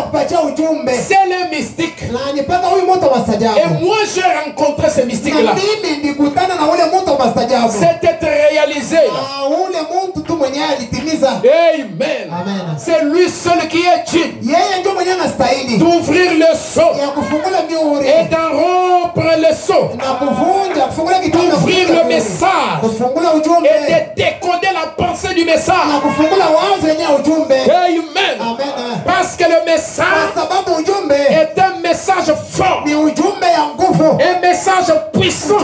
C'est le mystique. Et moi j'ai rencontré ce mystique-là. C'était réalisé. Amen. C'est lui seul qui est digne d'ouvrir le seau et d'en rompre le seau, d'ouvrir le message et de décoder la pensée du message. Amen. Parce que le message est un message fort, un message puissant.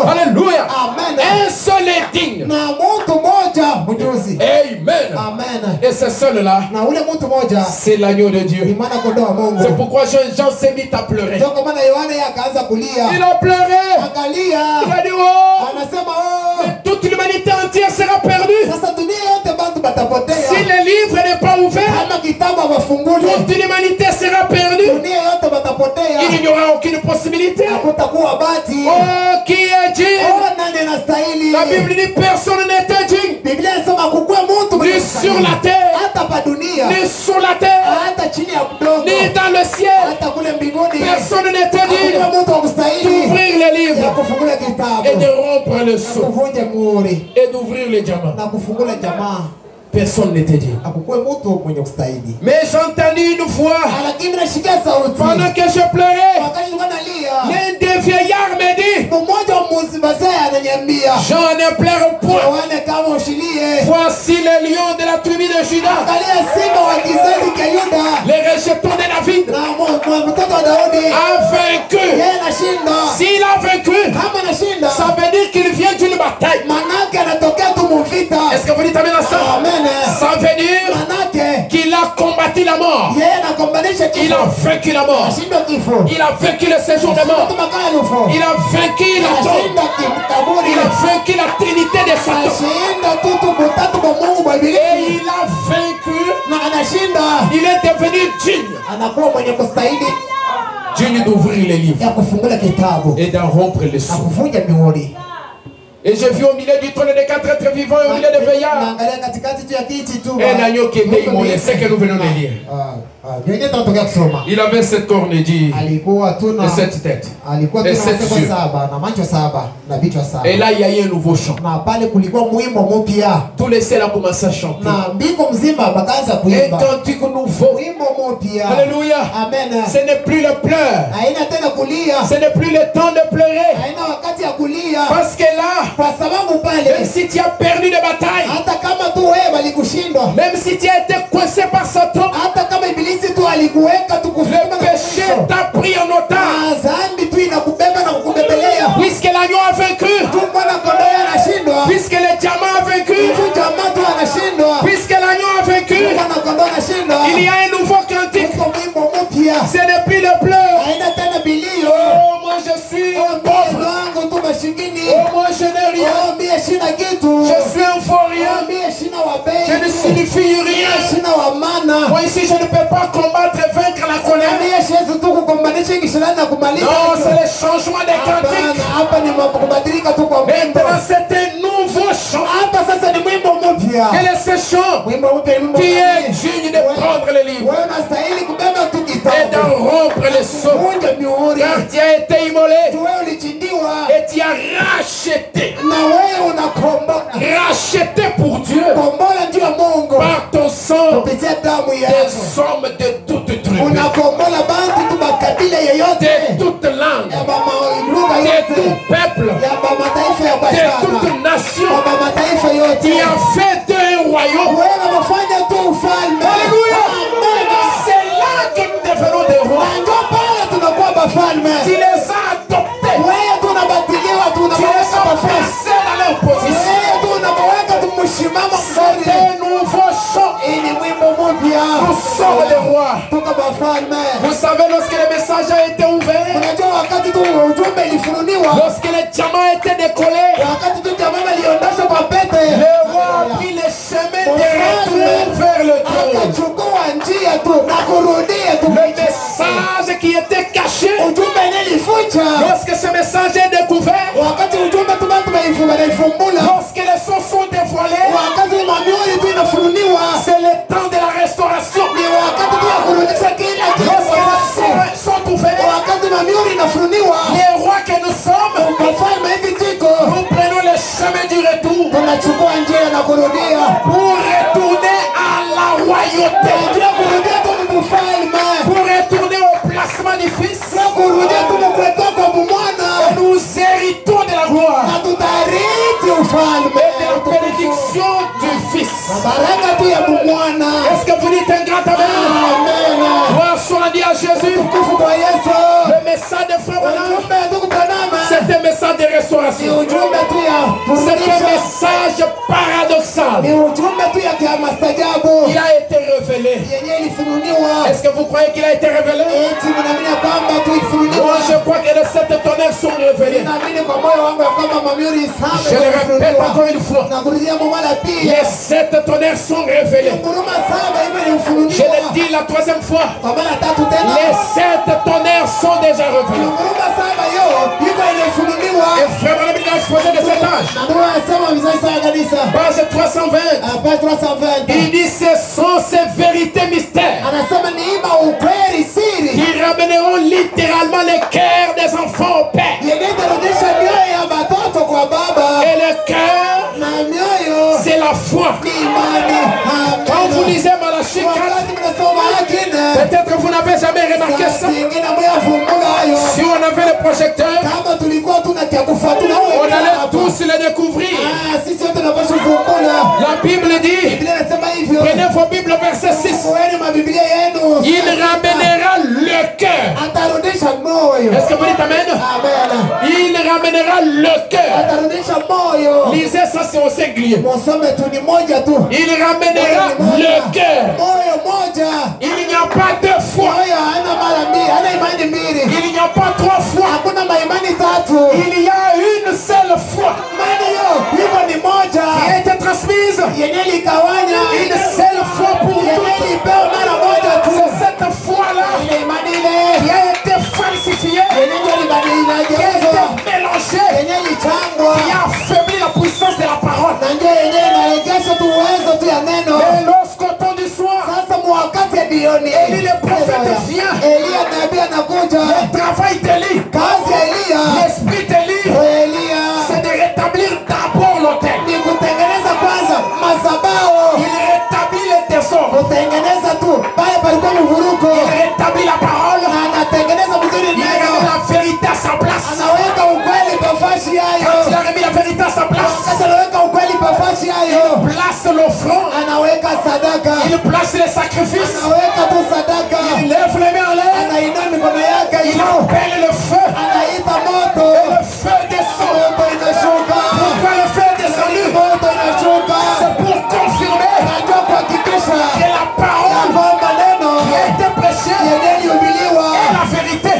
Alléluia. Un seul est digne. Amen. Et ce seul-là, c'est l'agneau de Dieu. C'est pourquoi Jean s'est mis à pleurer. Il a pleuré. Il a dit, oh, toute l'humanité entière sera perdue. Si le livre n'est pas ouvert, toute l'humanité sera perdue. Il n'y aura aucune possibilité. Oh, qui est digne? La Bible dit personne n'était digne, ni sur la terre, ni sur la terre, ni dans le ciel. Personne n'était digne d'ouvrir les livres et de rompre le sceau et d'ouvrir les diamants. personne n'était dit. Akukuwe mtu mwenye kustahili. Mais j'ai entendu une voix Lakini nasikia sauti. pendant que je pleurais. Wakati nilikuwa nalia. L'un des vieillards me dit, Mmoja wa mzee ananiambia, Jean, ne pleure point. Yohane kama ushilie. Voici le lion de la tribu de Juda, Angalia simba wa kizazi cha Yuda. les rejetons de David, Na mtoto wa Daudi. a vaincu. Yeye anashinda. S'il a vaincu, Kama anashinda. ça veut dire qu'il vient d'une bataille. Manake anatokea tu muvita. Est-ce que vous dites amen à ça? Amen. Ça veut dire Manake qu'il a combattu la mort. yeye anakombanisha Il a vaincu la mort. Anashinda kifo. Il a vaincu le séjour de mort. Il a vaincu la tombe. Anashinda kaburi. Il a vaincu la trinité de Satan. Anashinda tutu butatu kwa Mungu wa Et Biblia. il a vaincu. Na anashinda. Il est devenu digne. Anakuwa mwenye kustahili Digne d'ouvrir les livres ya kufungula kitabu et d'en rompre les na sceaux. kuvunja mihuri. Et j'ai vu au milieu du trône des quatre êtres vivants et au milieu des veillards Naangalia katikati tu ya kiti tu. un agneau qui était immolé. C'est que nous venons de lire. Ndio tunatokea kusoma. Il avait cette corne dit Alikuwa tu na et cette tête. alikuwa tu Et na sept seko yeux. saba na macho saba na vichwa saba. Et là, il y a eu un nouveau chant. Na pale kulikuwa mwimbo mpya. Tous les ciels ont commencé à chanter. Na mbingu mzima bakaanza Un kuimba. cantique nouveau. Wimbo mpya. Alléluia. Amen. Ce n'est plus le pleur. Haina tena kulia. Ce n'est plus le temps de pleurer. Haina wakati ya kulia. Parce que là, Kwa sababu même pale si tu as perdu de bataille, hata kama tu wewe walikushindwa. même si tu as été coincé par Satan, Hata kama ibilisi tu alikuweka tu le kufunga na péché kufunga. t'a pris en otage. Dhambi tu inakubeba na kukubebelea. Puisque l'agneau a vaincu, Tu mwana kondoo anashindwa. puisque le diamant a vaincu, Tu jamaa tu anashindwa. puisque l'agneau a vaincu, Mwana kondoo anashindwa. il y a un nouveau cantique. Uko mwimbo mpya. Ce n'est plus le pleur. Haina tena bilio. Oh, moi je suis pauvre. Wangu tu mashikini. Oh, moi je n'ai rien. Mie sina kitu. Je suis un faux rien. Mie sina wabei. Je ne signifie rien. Sina wamana. Moi ici, je ne peux pas combattre et vaincre la colère. Mie siwezi tu kukombanisha kishindana na kumaliza. Non, c'est le changement des cantiques. Hapa ni kubadilika tu kwa mwimbo. Maintenant, c'est un nouveau chant. Hapa sasa ni mwimbo mpya. Quel est ce chant Mwimbo mpya ni mwimbo qui est gani? digne de prendre le livre Wewe unastahili kubeba tu et kitabu. d'en rompre les sceaux? Vunja mihuri. Car tu as été immolé Wewe ulichindiwa et tu as racheté. na wewe unakombola. Racheté pour Dieu Kombola juu ya Mungu. par ton sang Kupitia damu yako. des hommes de toute tribu, Unakombola bantu tu makabila de yoyote. toute langue, Ya lugha de yote. tout peuple, Ya mataifa ya de Bashana. toute nation. Ya mataifa yote. Tu as fait un royaume. Wewe unafanya tu ufalme. Alléluia. Amen. C'est là que nous devenons des rois. Na ndio pale tunakuwa bafalme. Tu les as adoptés. Wewe tunabatiliwa Tu les tunaweka as bafalme. placés dans leur position. Wewe tunaweka tumshimama C'est mzuri. un nouveau chant. Ili mwimbo mpya. Nous sommes des rois. Tuko bafalme. Vous savez, lorsque le message a été ouvert, Unajua wakati tu ujumbe ilifunuliwa. lorsque le diamant a été décollé, Wakati tu jamaa aliondoshwa kwa pete. le roi a pris le chemin de retour vers le trône. Akachukua njia tu na kurudia tu. Le message qui était caché, Ujumbe nilifucha. lorsque ce message est découvert, Wakati ujumbe tu bado tunaifumbula. lorsque les sons sont dévoilés, Wakati mamuri tu inafunuliwa. c'est le temps de la restauration. Ni wakati tu ya kurudisha kila Lorsque les kitu. sons sont ouverts, Wakati mamuri inafunuliwa. les rois que nous sommes, Mfalme hivi tiko. nous prenons le chemin du retour Tunachukua njia na kurudia. pour retourner à la royauté, Ndio kurudia tu mfalme. pour retourner au placement du Fils. Na kurudia tu mkweko kwa mwana. Nous héritons de la gloire Na tutariti ufalme. et de la bénédiction du Fils. Baraka tu ya mwana. Est-ce que vous dites un grand amen? Amen. Gloire soit dit à Jésus. Tukufu kwa Yesu. Le message de frère Branham, Ujumbe tu Branham. c'est un message de Ni restauration. ujumbe tu ya C'est un kurudisha. message paradoxal. Ni ujumbe tu ya kiamastajabu. Il a été révélé. Yenye ilifunuliwa. Est-ce que vous croyez qu'il a été révélé? Eti mnaamini kwamba tu Moi, ilifunuliwa. je crois que les sept tonnerres sont révélés. Naamini kwa moyo wangu ya kwamba mamuri saba Je le répète encore une fois. na kurudia mwa la pili. Les sept tonnerres sont révélés. Nguruma saba hivyo Je ilifunuliwa. le dis la troisième fois. Kwa mara tatu tena. Les sept tonnerres sont déjà révélés. Nguruma saba hiyo iko ilifunuliwa. Et frère Branham il a exposé de cet âge. Na ndio anasema mzee sana kanisa. Page 320. Hapa 320. Il dit ce sont ces vérités mystères Anasema ni ima ukweli siri. qui ramèneront littéralement les cœurs des enfants au Père. Yenye itarudisha mioyo ya watoto kwa baba. Et le cœur, Na mioyo c'est c'est la foi. Quand vous lisez Malachie 4, peut-être vous n'avez jamais remarqué ça. Si on avait le projecteur, on allait tous le découvrir. La Bible dit, prenez vos Bibles, verset 6. Il ramènera le cœur. Est-ce que vous dites amen? Il ramènera le cœur. Lisez ça, c'est au singulier. Il ramènera le cœur. Il n'y a pas deux fois. Il n'y a pas trois fois. Il y a une seule foi qui a été transmise. Une seule fois pour toutes. C'est cette foi-là qui a été falsifiée, qui a été mélangée, qui a affaibli la puissance de la parole. Et lorsqu'au temps du soir, Élie le prophète vient, le travail d'Élie, l'esprit d'Élie, c'est de rétablir d'abord l'autel. Il rétablit les désordres. Il rétablit la parole. Il remet la vérité à sa place. Quand il a remis la vérité à sa place, il place l'offrande. Il place les sacrifices. Il lève les mains en l'air. Il appelle le feu. Et le feu descend. Pourquoi le feu est descendu? C'est pour confirmer que la parole qui a été prêchée est la vérité.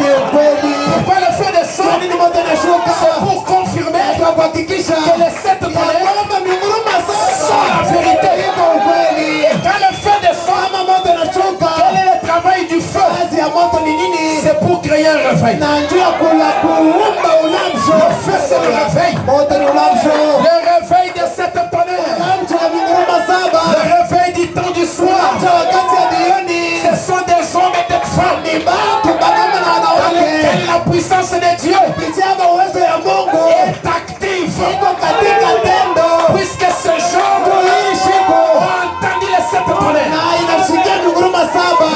Pourquoi le feu descend? C'est pour confirmer que les 7 tonnerres sont la vérité. Et quand le feu descend, quel est le travail du feu? C'est pour créer un réveil. Le feu, c'est le réveil. Le réveil de 7 tonnerres. Le réveil du temps du soir. Ce sont des hommes et des femmes dans lesquels la puissance de Dieu est active. Puisque ce jour ont entendu les 7 tonnerres.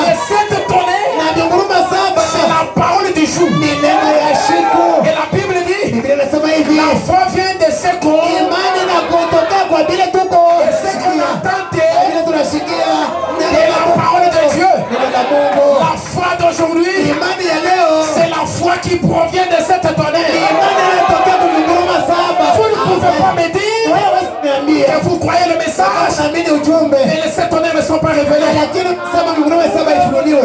Les 7 tonnerres, c'est la parole du jour. Et la Bible dit, la foi vient de ce qu'on et la parole de Dieu. La foi d'aujourd'hui, c'est la foi qui provient de cette tonnerre. Vous ne pouvez pas me dire que vous croyez le message et les 7 tonnerres ne sont pas révélés.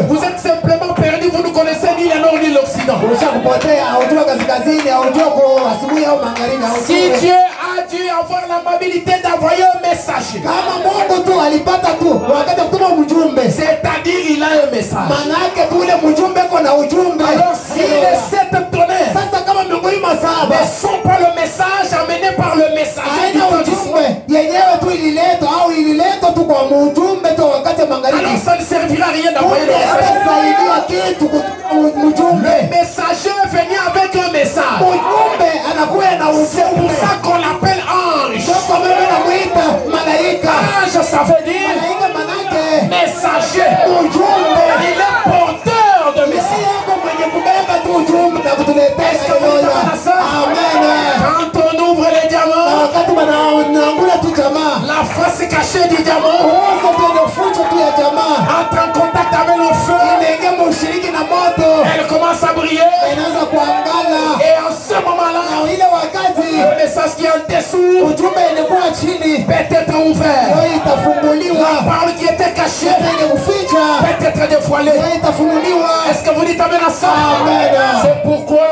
Vous êtes simplement perdus, vous ne connaissez ni le nord ni l'occident. Si Dieu a dû avoir l'amabilité d'envoyer un messager, c'est-à-dire il a un message. Alors si les 7 tonnerres ne sont pas le message amené par le messager du temps du soir, alors ça ne servira à rien d'envoyer le message. Le messager venait avec un message. C'est pour ça qu'on l'appelle ange. Ange, ça veut dire messager. Il est porteur de message. Est-ce que vous êtes à ça? Quand on ouvre les diamants, la face cachée du diamant entre en contact avec le feu. Elle commence à briller. Et en ce moment-là, le message qui est en dessous peut être ouvert. La parole qui était cachée peut être dévoilée. Est-ce que vous dites amen à ça? C'est pourquoi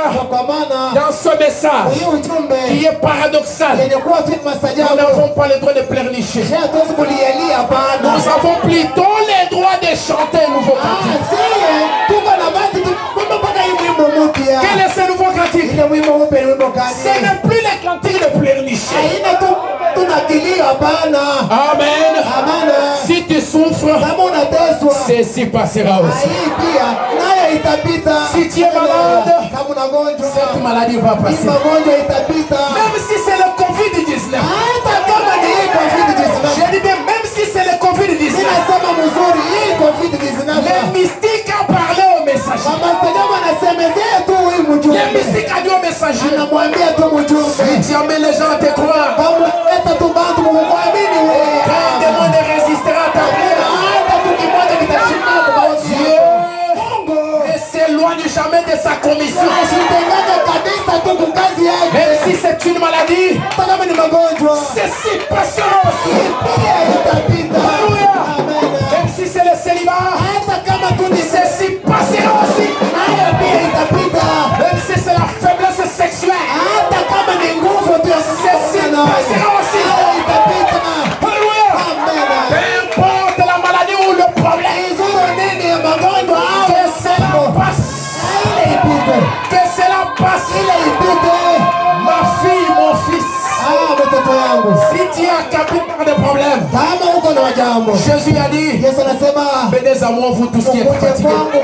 dans ce message qui est paradoxal, nous n'avons pas le droit de pleurnicher. Nous avons plutôt le droit de chanter un nouveau cantique. Quel est ce nouveau cantique? Ce n'est plus le cantique de pleurnicher. Amen. Si tu souffres, ceci passera aussi. Si tu es malade, cette maladie va passer. Même si c'est le Covid-19. jamais les gens te croient. Kabla leta tu bantu mukuamini wewe. Quand un démon ne résistera à ta prière. Hata tu kimoja kitashindana kwa maombi Dieu Mungu ne s'éloigne jamais de sa commission. asitengane kabisa tu kukazi yake. Même si c'est une maladie, Hata kama ni magonjwa. ceci passera aussi. Pia itapita. Alléluia. Amen. Même si c'est le célibat, Hata kama tu ni ceci passera aussi. haya pia itapita. Même si c'est la faiblesse sexuelle, Hata kama ni nguvu tu ya ceci passera aussi. haya itapita. Alléluia. Amen. Peu importe la maladie ou le problème, Izuru nini ya magonjwa au que cela passe. ile ipite. Que cela passe. Ile ipite. Ma fille, mon fils, Mtoto yangu. si tu es accablé par des problèmes, Kama uko na jambo. Jésus a dit, Yesu anasema venez à moi, vous tous qui êtes ukuje fatigués. kwangu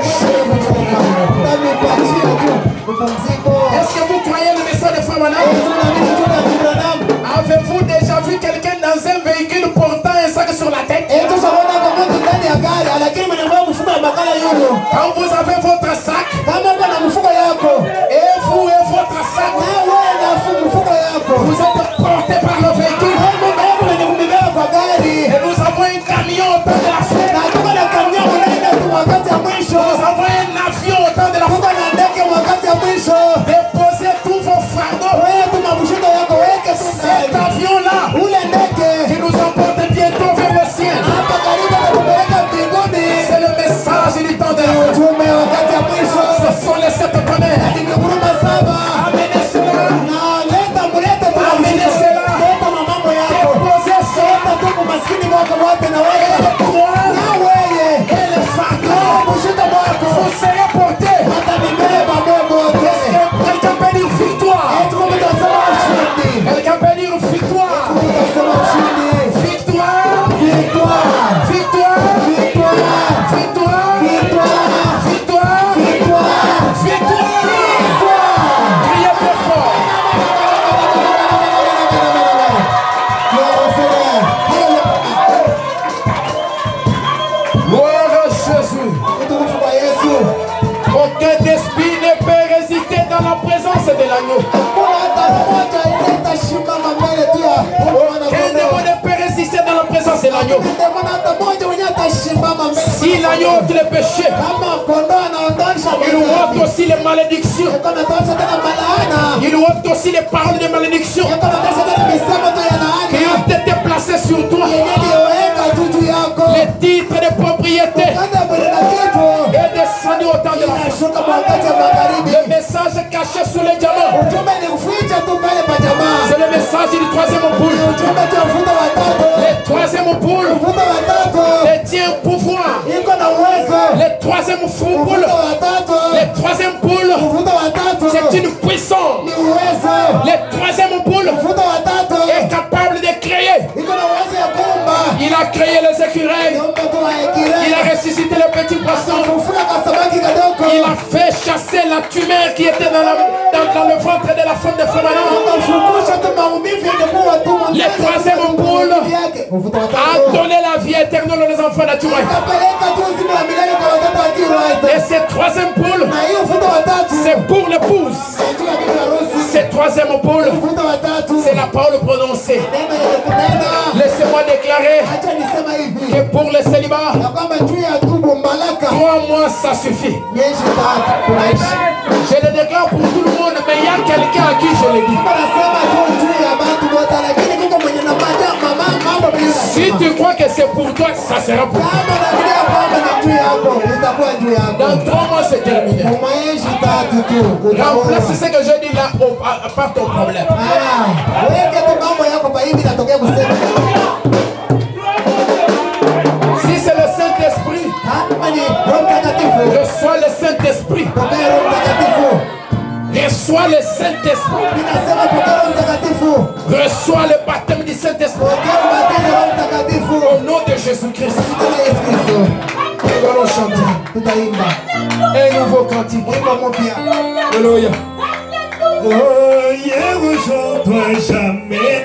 nami kuachia tu upumziko. Est-ce que vous croyez le message de Frère Branham? Tunaamini tu na Branham. Avez-vous déjà vu quelqu'un dans un véhicule portant un sac sur la tête? Tushaona kwa mtu ndani ya gari lakini mwenye mfuko wa makala yuko. Quand vous avez votre sac, Kama uko na mfuko yako, et vous et votre sac, wewe na mfuko yako. vous êtes portés par le véhicule. Mama yako mwenye kumbebea kwa gari. Et nous avons un camion au temps de la fin. Na tuko na kamia unaenda tu wakati ya mwisho. Nous avons un avion au temps de la Tuko fin. na ndege wakati ya mwisho. Déposez tous vos fardeaux. Wewe tu mabushiko yako weke tu Cet ndani. avion-là, Ule ndege qui nous emporte bientôt vers le ciel. hapa karibu atakupeleka mbinguni. C'est le message du temps de la fin. Ujumbe wakati ya mwisho. Ce sont les 7 tonnerres. Ninguruma saba. Amenez cela. Na leta mulete tu Amenez cela. leta mamambo yako. Déposez ça. Leta tu kumaskini mwako wote na wewe. Toi Na wewe. et les fardeaux, Bushiko mwako. vous serez portés. Hata nibeba moyo wote. Quelqu'un peut dire victoire. Eti kumitasema ushindi. Quelqu'un peut dire victoire. Kumitasema ushindi. Victoire. Victoire. Victoire. Victoire. Victoire. Victoire. Victoire. Victoire. Victoire. Criez très fort. Gloire à Jésus. Aucun esprit ne peut résister dans la présence de l'agneau. Aucun démon ne peut résister dans la présence de l'agneau. Si l'agneau ôte les péchés, il ôte aussi les malédictions. Il ôte aussi les paroles de malédiction qui ont été placées sur toi. Les titres de propriété est descendu au temps de la fin. Le message caché sous les diamants, c'est le message du troisième boule. Le troisième boule détient pouvoir. Le troisième boule, le troisième boule, c'est une puissance. Le troisième boule est capable de créer. Il a créé les écureuils. Il a ressuscité le petit poisson. Il a fait chasser la tumeur qui était dans le ventre de la femme de Frère Branham. Le troisième boule a donné la vie éternelle aux enfants naturels. Et cette troisième boule, c'est pour l'épouse. Cette troisième boule, c'est la parole prononcée. Laissez-moi déclarer que pour le célibat, 3 mois ça suffit. Je le déclare pour tout le monde, mais il y a quelqu'un à qui je le dis. Si tu crois que c'est pour toi, ça sera pour toi. Dans 3 mois, c'est terminé. Remplace ce que je dis là par ton problème. Si c'est le Saint-Esprit, reçois le Saint-Esprit. Reçois le Saint-Esprit. Reçois le baptême du Saint-Esprit. Au nom de Jésus-Christ. Nous allons chanter un nouveau cantique. Alléluia. Oh, yeah, rejoins-toi jamais.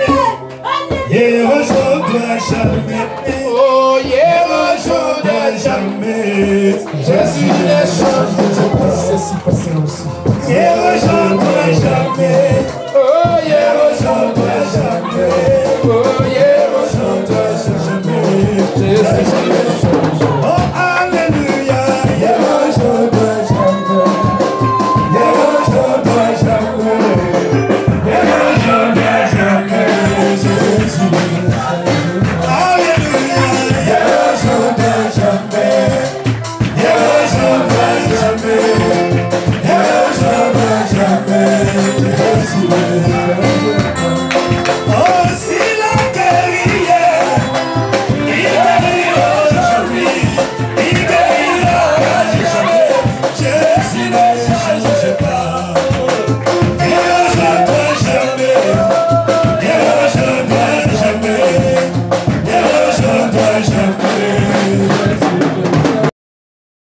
Yeah, rejoins-toi jamais. Oh, yeah, rejoins-toi jamais. Jésus les change. Ceci passera aussi. Yeah, rejoins-toi jamais.